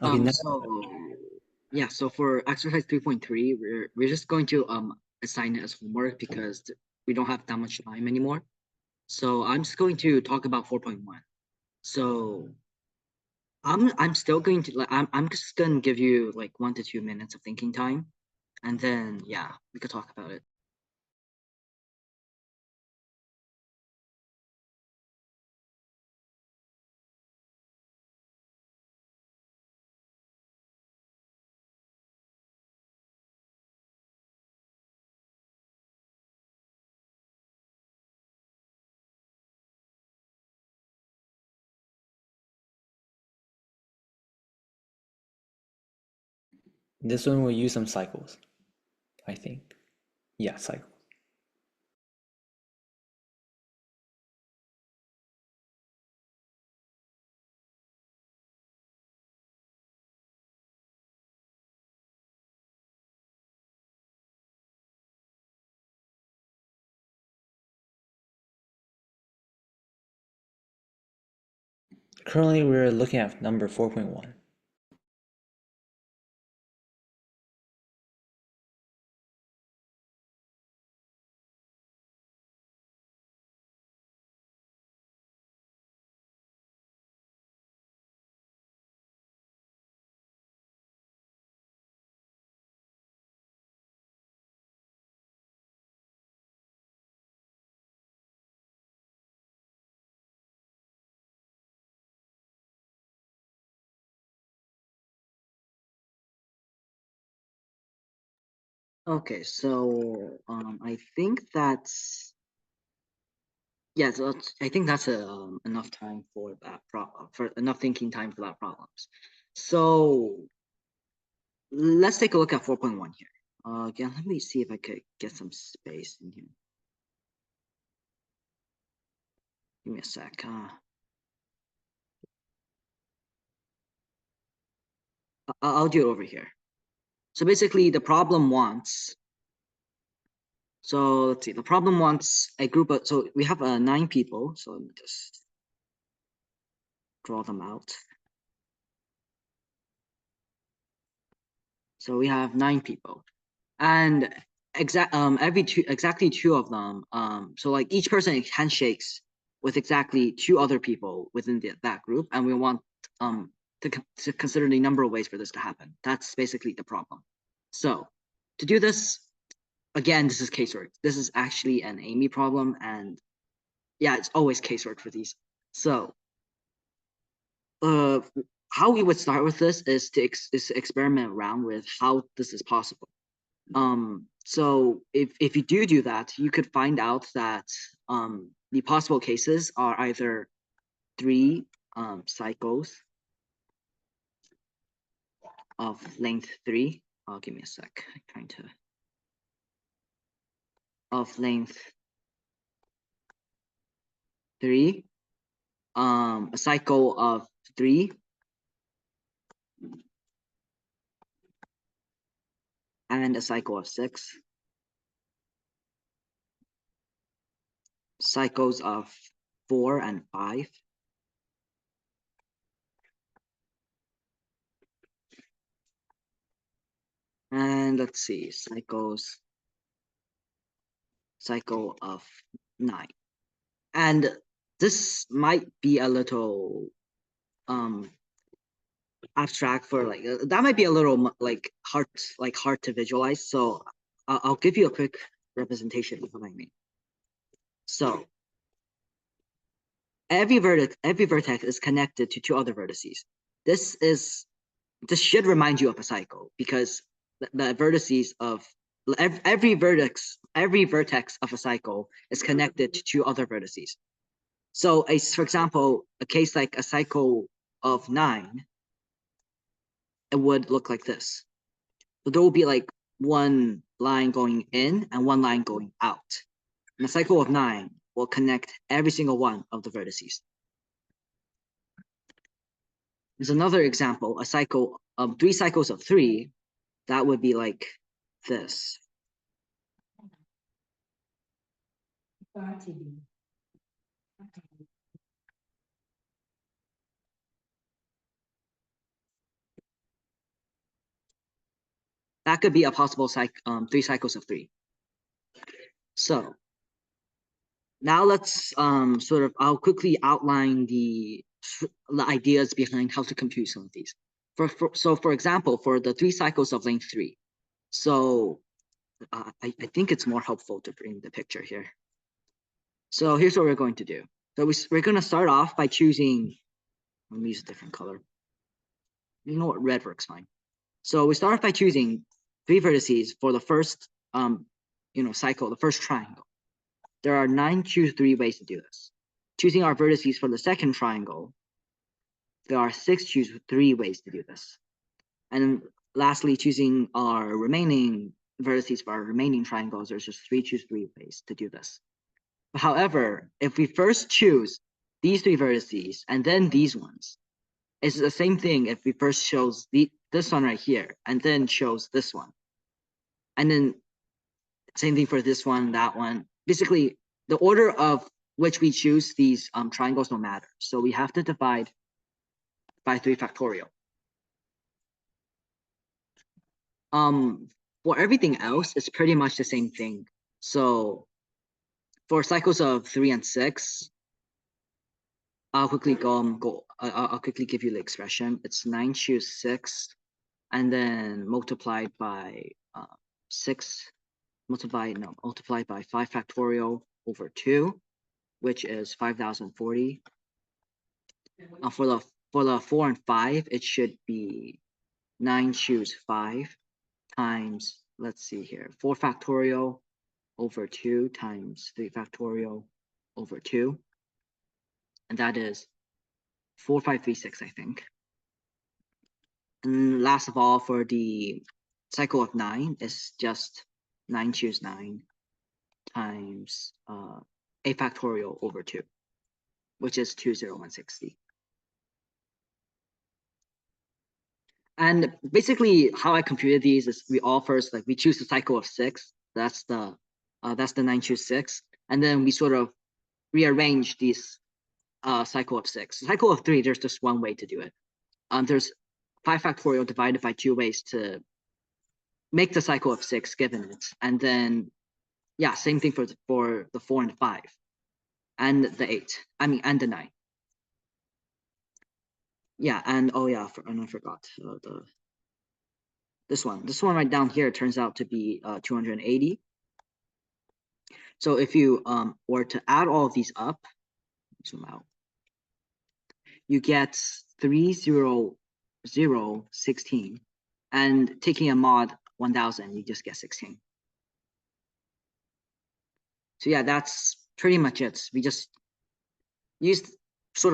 A: Okay, now,
B: So for exercise 3.3, we're just going to assign it as homework because we don't have that much time anymore. So I'm just going to talk about 4.1. So I'm still going to I'm just gonna give you like 1 to 2 minutes of thinking time, and then yeah, we could talk about it.
A: this one will use some cycles, I think. Yeah, cycles. Currently, we're looking at number 4.1.
B: Okay, so I think that's yes, I think that's enough time for that for enough thinking time for that problems. So let's take a look at 4.1 here. Again, let me see if I could get some space in here. Give me a sec. I'll do it over here. So basically, the problem wants. So let's see. The problem wants a group of. So we have 9 people. So let me just draw them out. So we have 9 people, and exactly 2 of them. So like each person handshakes with exactly 2 other people within that group, and we want to consider the number of ways for this to happen. That's basically the problem. So to do this, again, this is casework. This is actually an AIME problem, and yeah, it's always casework for these. So how we would start with this is to experiment around with how this is possible. So if you do that, you could find out that the possible cases are either 3 cycles of length 3. Give me a sec. I'm trying to of length 3, a cycle of 3, and a cycle of 6, cycles of 4 and 5, and let's see, cycle of 9. And this might be a little abstract for like that might be a little like hard to visualize. So I'll give you a quick representation of what I mean. So every vertex is connected to 2 other vertices. This should remind you of a cycle, because the vertices of every vertex of a cycle is connected to 2 other vertices. So for example, a case like a cycle of 9, it would look like this. So there will be like one line going in and one line going out. And a cycle of 9 will connect every single one of the vertices. There's another example, a cycle of 3 cycles of 3, that would be like this. That could be a possible 3 cycles of 3. So now let's I'll quickly outline the ideas behind how to compute some of these. So for example, for the 3 cycles of length 3, so I think it's more helpful to bring the picture here. So here's what we're going to do. So we're going to start off by choosing, let me use a different color. You know what, red works fine. So we start off by choosing 3 vertices for the first cycle, the first triangle. There are 9 choose 3 ways to do this. Choosing our vertices for the second triangle, there are 6 choose 3 ways to do this. And lastly, choosing our remaining vertices for our remaining triangles, there's just 3 choose 3 ways to do this. However, if we first choose these 3 vertices and then these ones, it's the same thing if we first chose this one right here and then chose this one. And then same thing for this one, that one. Basically, the order of which we choose these triangles don't matter. So we have to divide by 3 factorial. For everything else, it's pretty much the same thing. So for cycles of 3 and 6, I'll quickly I'll quickly give you the expression. It's 9 choose 6, and then multiplied by 6, multiplied by 5 factorial over 2, which is 5040. For the 4 and 5, it should be 9 choose 5 times let's see here, 4 factorial over 2 times 3 factorial over 2. And that is 4536, I think. And last of all, for the cycle of 9, is just 9 choose 9 times a factorial over 2, which is 20160. And basically, how I computed these is we choose the cycle of 6. That's the 9 choose 6, and then we sort of rearrange these cycle of 6. Cycle of 3, there's just one way to do it. There's 5 factorial divided by 2 ways to make the cycle of 6 given it, and then yeah, same thing for the 4 and the 5, and the 8. And the 9. Yeah, and oh yeah, and I forgot this one right down here turns out to be 280. So if you were to add all of these up, zoom out, you get 30016, and taking a mod 1000, you just get 16. So yeah, that's pretty much it. We just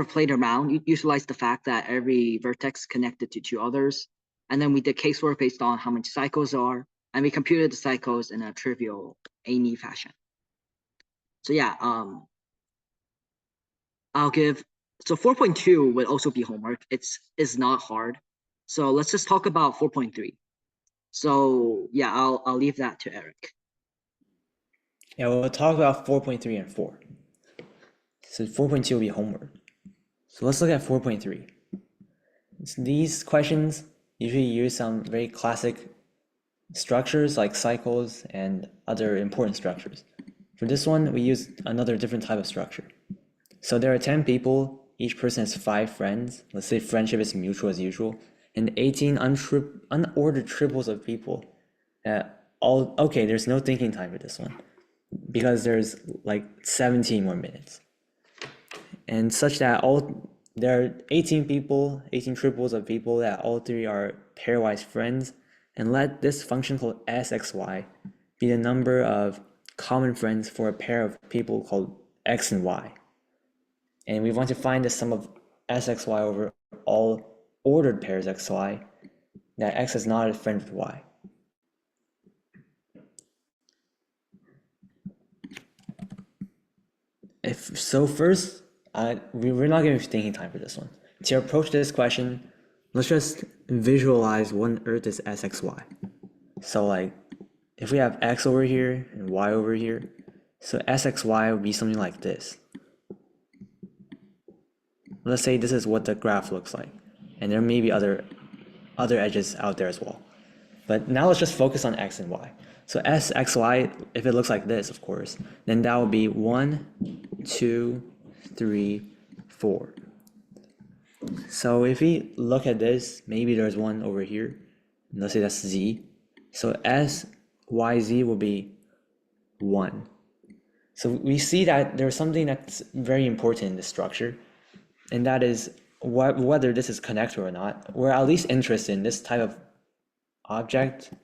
B: played around. You utilize the fact that every vertex connected to 2 others, and then we did casework based on how many cycles are, and we computed the cycles in a trivial AIME fashion. So yeah, so 4.2 would also be homework. It's not hard. So let's just talk about 4.3. So yeah, I'll leave that to Eric.
A: Yeah, we'll talk about 4.3 and 4. So 4.2 will be homework. So let's look at 4.3. So these questions usually use some very classic structures like cycles and other important structures. For this one, we use another different type of structure. So there are 10 people, each person has 5 friends. Let's say friendship is mutual as usual, and 18 unordered triples of people. Okay, there's no thinking time for this one because there's like 17 more minutes. And such that there are 18 people, 18 triples of people that all 3 are pairwise friends, and let this function called SXY be the number of common friends for a pair of people called X and Y. And we want to find the sum of SXY over all ordered pairs XY, that X is not a friend with Y. First, we're not giving thinking time for this one. To approach this question, let's just visualize what on earth is SXY. So like, if we have X over here and Y over here, so SXY would be something like this. Let's say this is what the graph looks like, and there may be other edges out there as well. But now let's just focus on X and Y. So SXY, if it looks like this, of course, then that would be 1, 2, 3, 4. So if we look at this, maybe there's one over here. Let's say that's Z. So SYZ will be 1. So we see that there's something that's very important in this structure, and that is whether this is connected or not. We're at least interested in this type of object.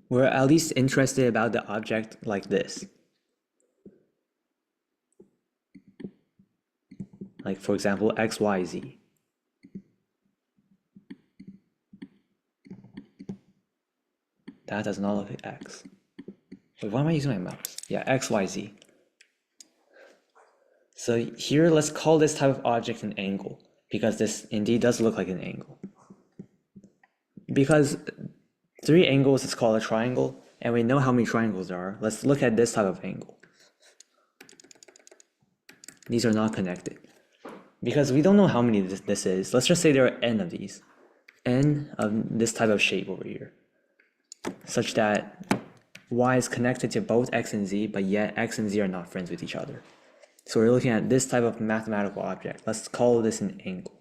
A: We're at least interested about the object like this. Like for example, XYZ. That does not look like X. Wait, why am I using my mouse? Yeah, XYZ. So here, let's call this type of object an angle, because this indeed does look like an angle. Because 3 angles is called a triangle, and we know how many triangles there are. Let's look at this type of angle. These are not connected. Because we don't know how many this is, let's just say there are n of these. N of this type of shape over here. Such that Y is connected to both X and Z, but yet X and Z are not friends with each other. So we're looking at this type of mathematical object. Let's call this an angle.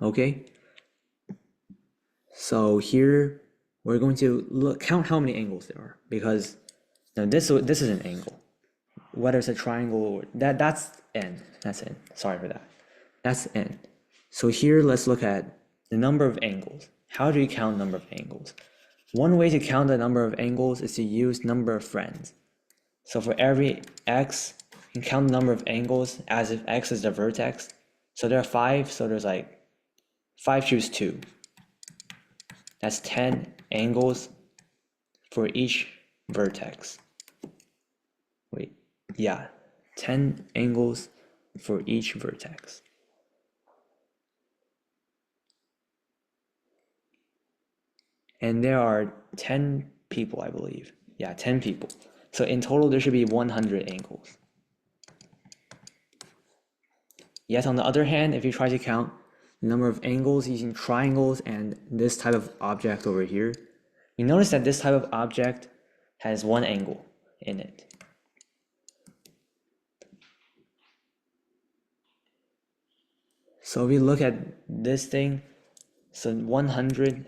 A: Okay? So here we're going to count how many angles there are, because now this is an angle. Whether it's a triangle or that's n. That's n. Sorry for that. That's n. So here, let's look at the number of angles. How do you count number of angles? One way to count the number of angles is to use number of friends. So for every x, you can count the number of angles as if x is the vertex. So there are 5, so there's like 5 choose 2. That's 10 angles for each vertex. Wait, yeah, 10 angles for each vertex. And there are 10 people, I believe. Yeah, 10 people. So in total, there should be 100 angles. Yet on the other hand, if you try to count the number of angles using triangles and this type of object over here, you notice that this type of object has one angle in it. So if we look at this thing, so 100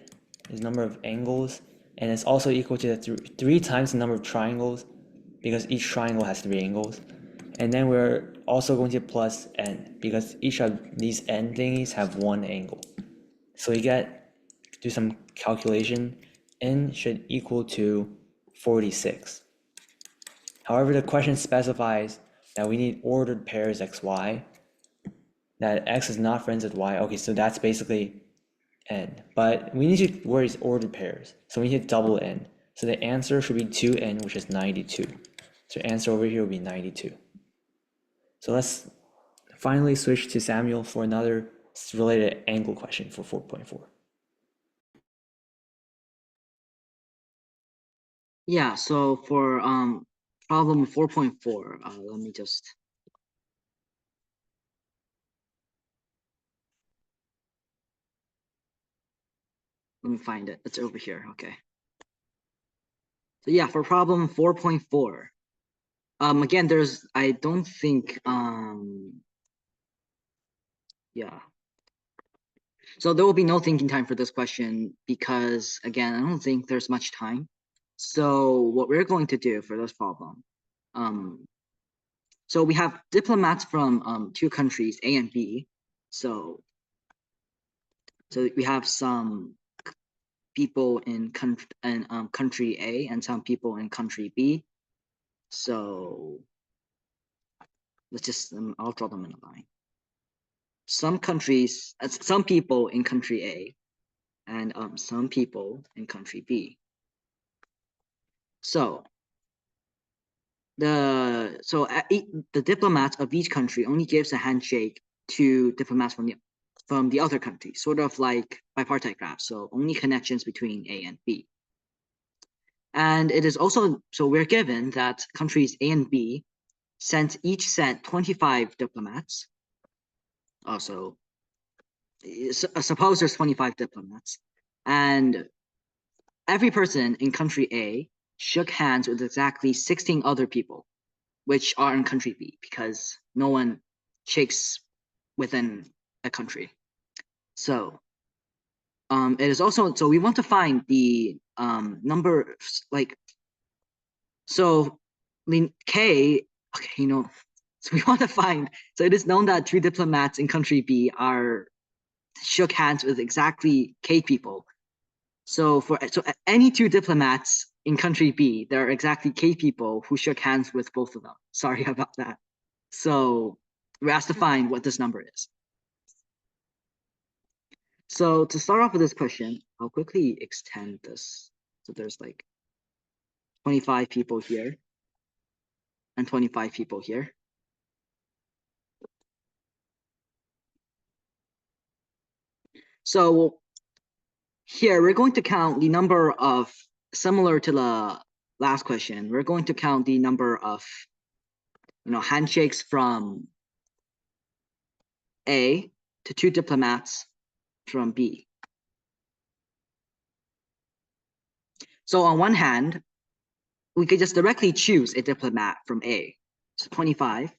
A: is number of angles, and it's also equal to the 3 times the number of triangles, because each triangle has 3 angles. And then we're also going to plus n, because each of these n thingies have 1 angle. So we do some calculation, n should equal to 46. However, the question specifies that we need ordered pairs xy, that x is not friends with y. Okay, so that's basically n, but we need to worry ordered pairs, so we need to double n. So the answer should be 2n, which is 92. So answer over here will be 92. So let's finally switch to Samuel for another related angle question for 4.4.
B: Yeah, so for problem 4.4, let me just find it. It's over here. Okay. So yeah, for problem 4.4, again, I don't think yeah. So there will be no thinking time for this question because, again, I don't think there's much time. So what we're going to do for this problem, so we have diplomats from 2 countries, A and B. So we have some people in country A and some people in country B. So let's just I'll draw them in a line. Some people in country A and some people in country B. So the diplomats of each country only gives a handshake to diplomats from the other country, sort of like bipartite graph. So only connections between A and B. And it is also, so we're given that countries A and B each sent 25 diplomats. Also, suppose there's 25 diplomats, and every person in country A shook hands with exactly 16 other people, which are in country B, because no one shakes within a country. So it is also, so we want to find the number, like, so K, okay, you know, so we want to find, so it is known that 2 diplomats in country B shook hands with exactly K people. So any 2 diplomats in country B, there are exactly K people who shook hands with both of them. Sorry about that. So we're asked to find what this number is. So to start off with this question, I'll quickly extend this. So there's like 25 people here and 25 people here. So here we're going to count the number of, similar to the last question, we're going to count the number of handshakes from A to 2 diplomats from B. So on one hand, we could just directly choose a diplomat from A, so 25,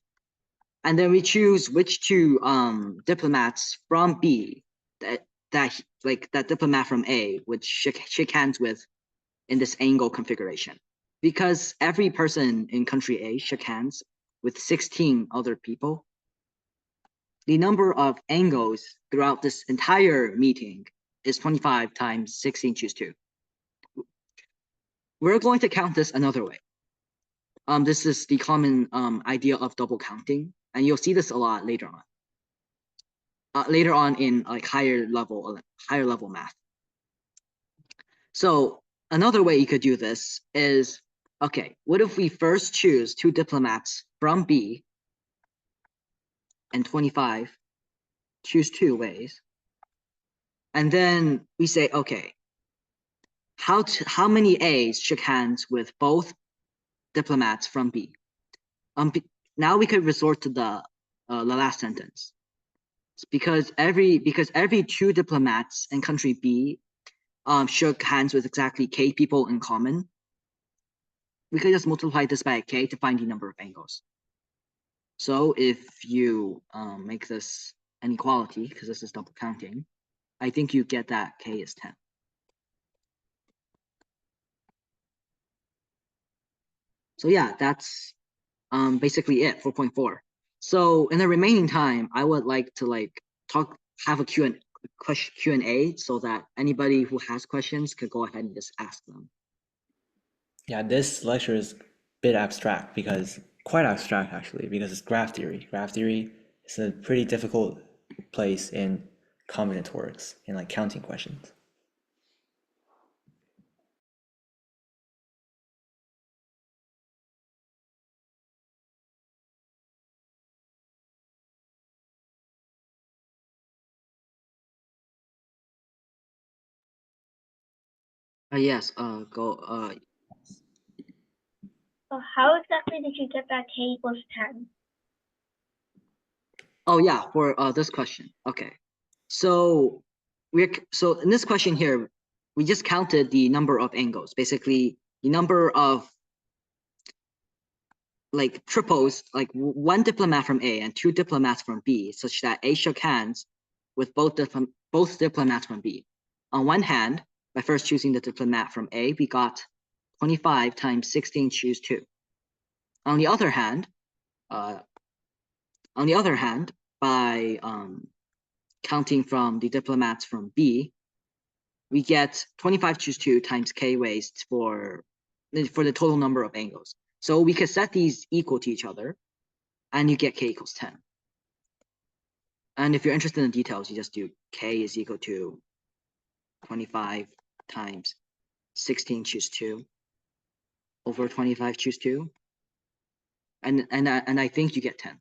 B: and then we choose which 2 diplomats from B that that diplomat from A would shake hands with in this angle configuration. Because every person in country A shook hands with 16 other people, the number of angles throughout this entire meeting is 25 times 16 choose 2. We're going to count this another way. This is the common idea of double counting, and you'll see this a lot later on. Later on in like higher level math. So another way you could do this is, okay, what if we first choose 2 diplomats from B and 25 choose 2 ways, and then we say, okay, how many A's shook hands with both diplomats from B? Now we could resort to the last sentence. Because every 2 diplomats in country B shook hands with exactly K people in common, we could just multiply this by K to find the number of angles. So if you make this an equality, because this is double counting, I think you get that K is 10. So yeah, that's basically it, 4.4. So in the remaining time, I would like to have a Q&A so that anybody who has questions could go ahead and just ask them.
A: Yeah, this lecture is a bit abstract quite abstract actually, because it's graph theory. Graph theory is a pretty difficult place in combinatorics, in like counting questions.
B: Yes,
C: So how exactly did you get that K equals 10?
B: Oh yeah, for this question. Okay. So in this question here, we just counted the number of angles, basically the number of like triples, like 1 diplomat from A and 2 diplomats from B, such that A shook hands with both diplomats from B. On one hand, by first choosing the diplomat from A, we got 25 times 16 choose 2. On the other hand, by counting from the diplomats from B, we get 25 choose 2 times K ways for the total number of angles. So we could set these equal to each other, and you get K equals 10. And if you're interested in the details, you just do K is equal to 25 times 16 choose 2 over 25 choose 2. And I think you get 10.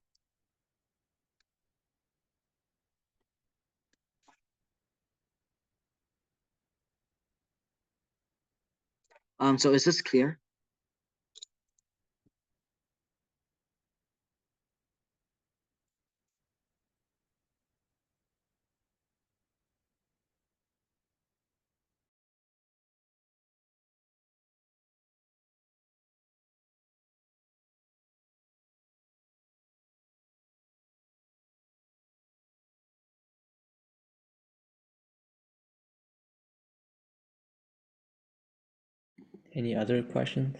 B: So is this clear?
A: Any other questions?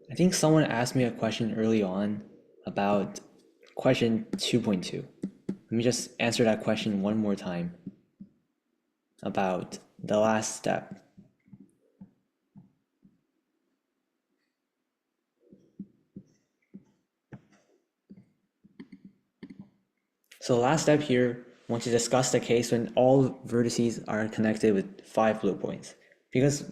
A: I think someone asked me a question early on about question 2.2. Let me just answer that question one more time about the last step. So the last step here, I want to discuss the case when all vertices are connected with 5 blue points. Because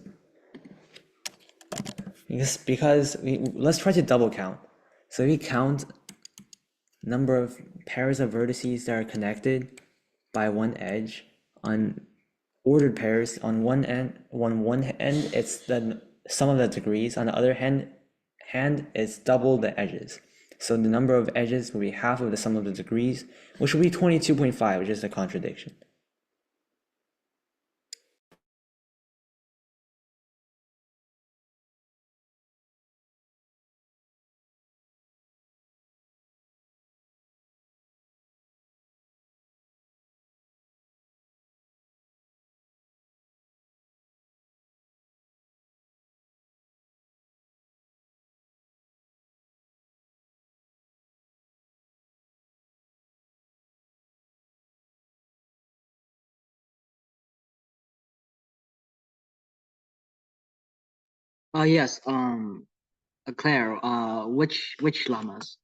A: let's try to double count. So if we count number of pairs of vertices that are connected by one edge. On ordered pairs, on one end, it's the sum of the degrees. On the other hand, it's double the edges. So the number of edges will be half of the sum of the degrees, which will be 22.5, which is a contradiction.
B: Yes, Claire, which lemmas?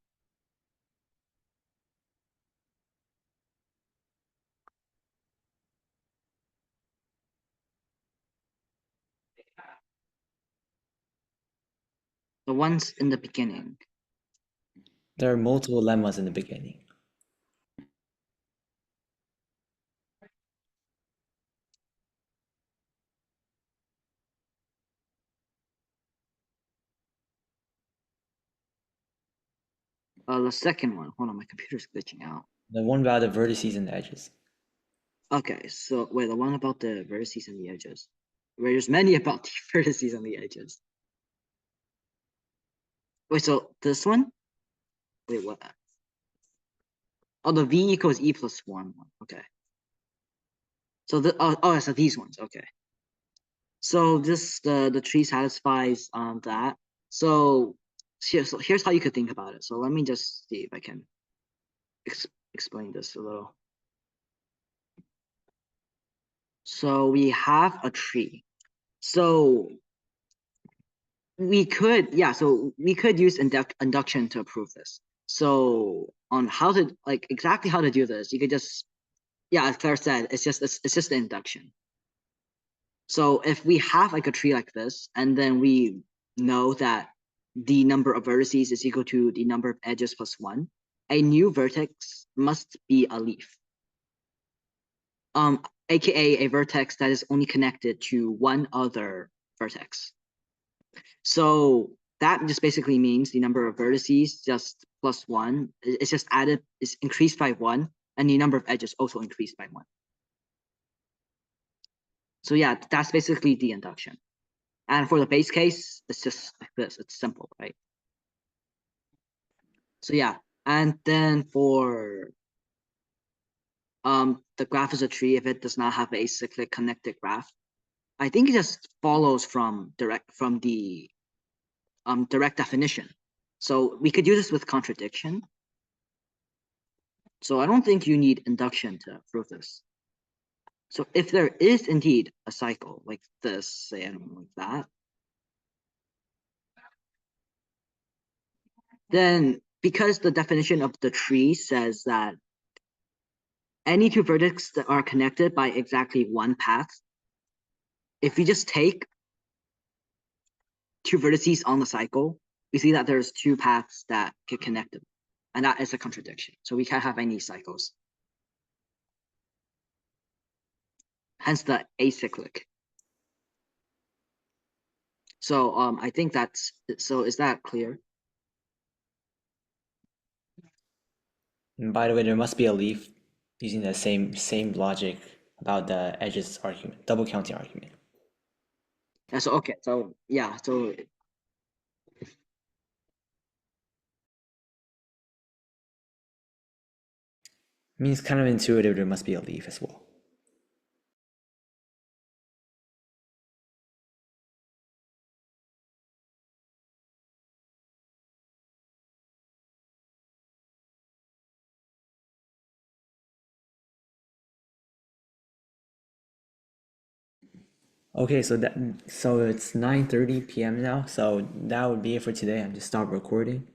B: The ones in the beginning.
A: There are multiple lemmas in the beginning.
B: The second one. Hold on, my computer's glitching out.
A: The one about the vertices and the edges.
B: Okay, so wait, the one about the vertices and the edges. There's many about the vertices and the edges. Wait, so this one? Wait, what? Oh, the v equals e plus 1. Okay. So so these ones. Okay. So the tree satisfies that. So here's how you could think about it. So let me just see if I can explain this a little. So we have a tree. So we could use induction to prove this. So on how to exactly how to do this, you could just, as Claire said, it's just induction. So if we have like a tree like this, and then we know that the number of vertices is equal to the number of edges plus 1, a new vertex must be a leaf. AKA a vertex that is only connected to one other vertex. So that just basically means the number of vertices just plus 1. It's just added, is increased by 1, and the number of edges also increased by 1. So yeah, that's basically the induction. And for the base case, it's just like this. It's simple, right? So yeah, and then for the graph is a tree if it does not have a cyclic connected graph. I think it just follows from the direct definition. So we could do this with contradiction. So I don't think you need induction to prove this. So if there is indeed a cycle like this, say, I don't know, like that, then because the definition of the tree says that any two vertices that are connected by exactly one path, if we just take two vertices on the cycle, we see that there's two paths that get connected, and that is a contradiction. So we can't have any cycles. Hence the acyclic. So I think that's, so is that clear?
A: And by the way, there must be a leaf using the same logic about the edges argument, double counting argument.
B: Yeah, so okay, so yeah, so
A: I mean, it's kind of intuitive, there must be a leaf as well. Okay, so it's 9:30 p.m. now, so that would be it for today. I'm just stop recording.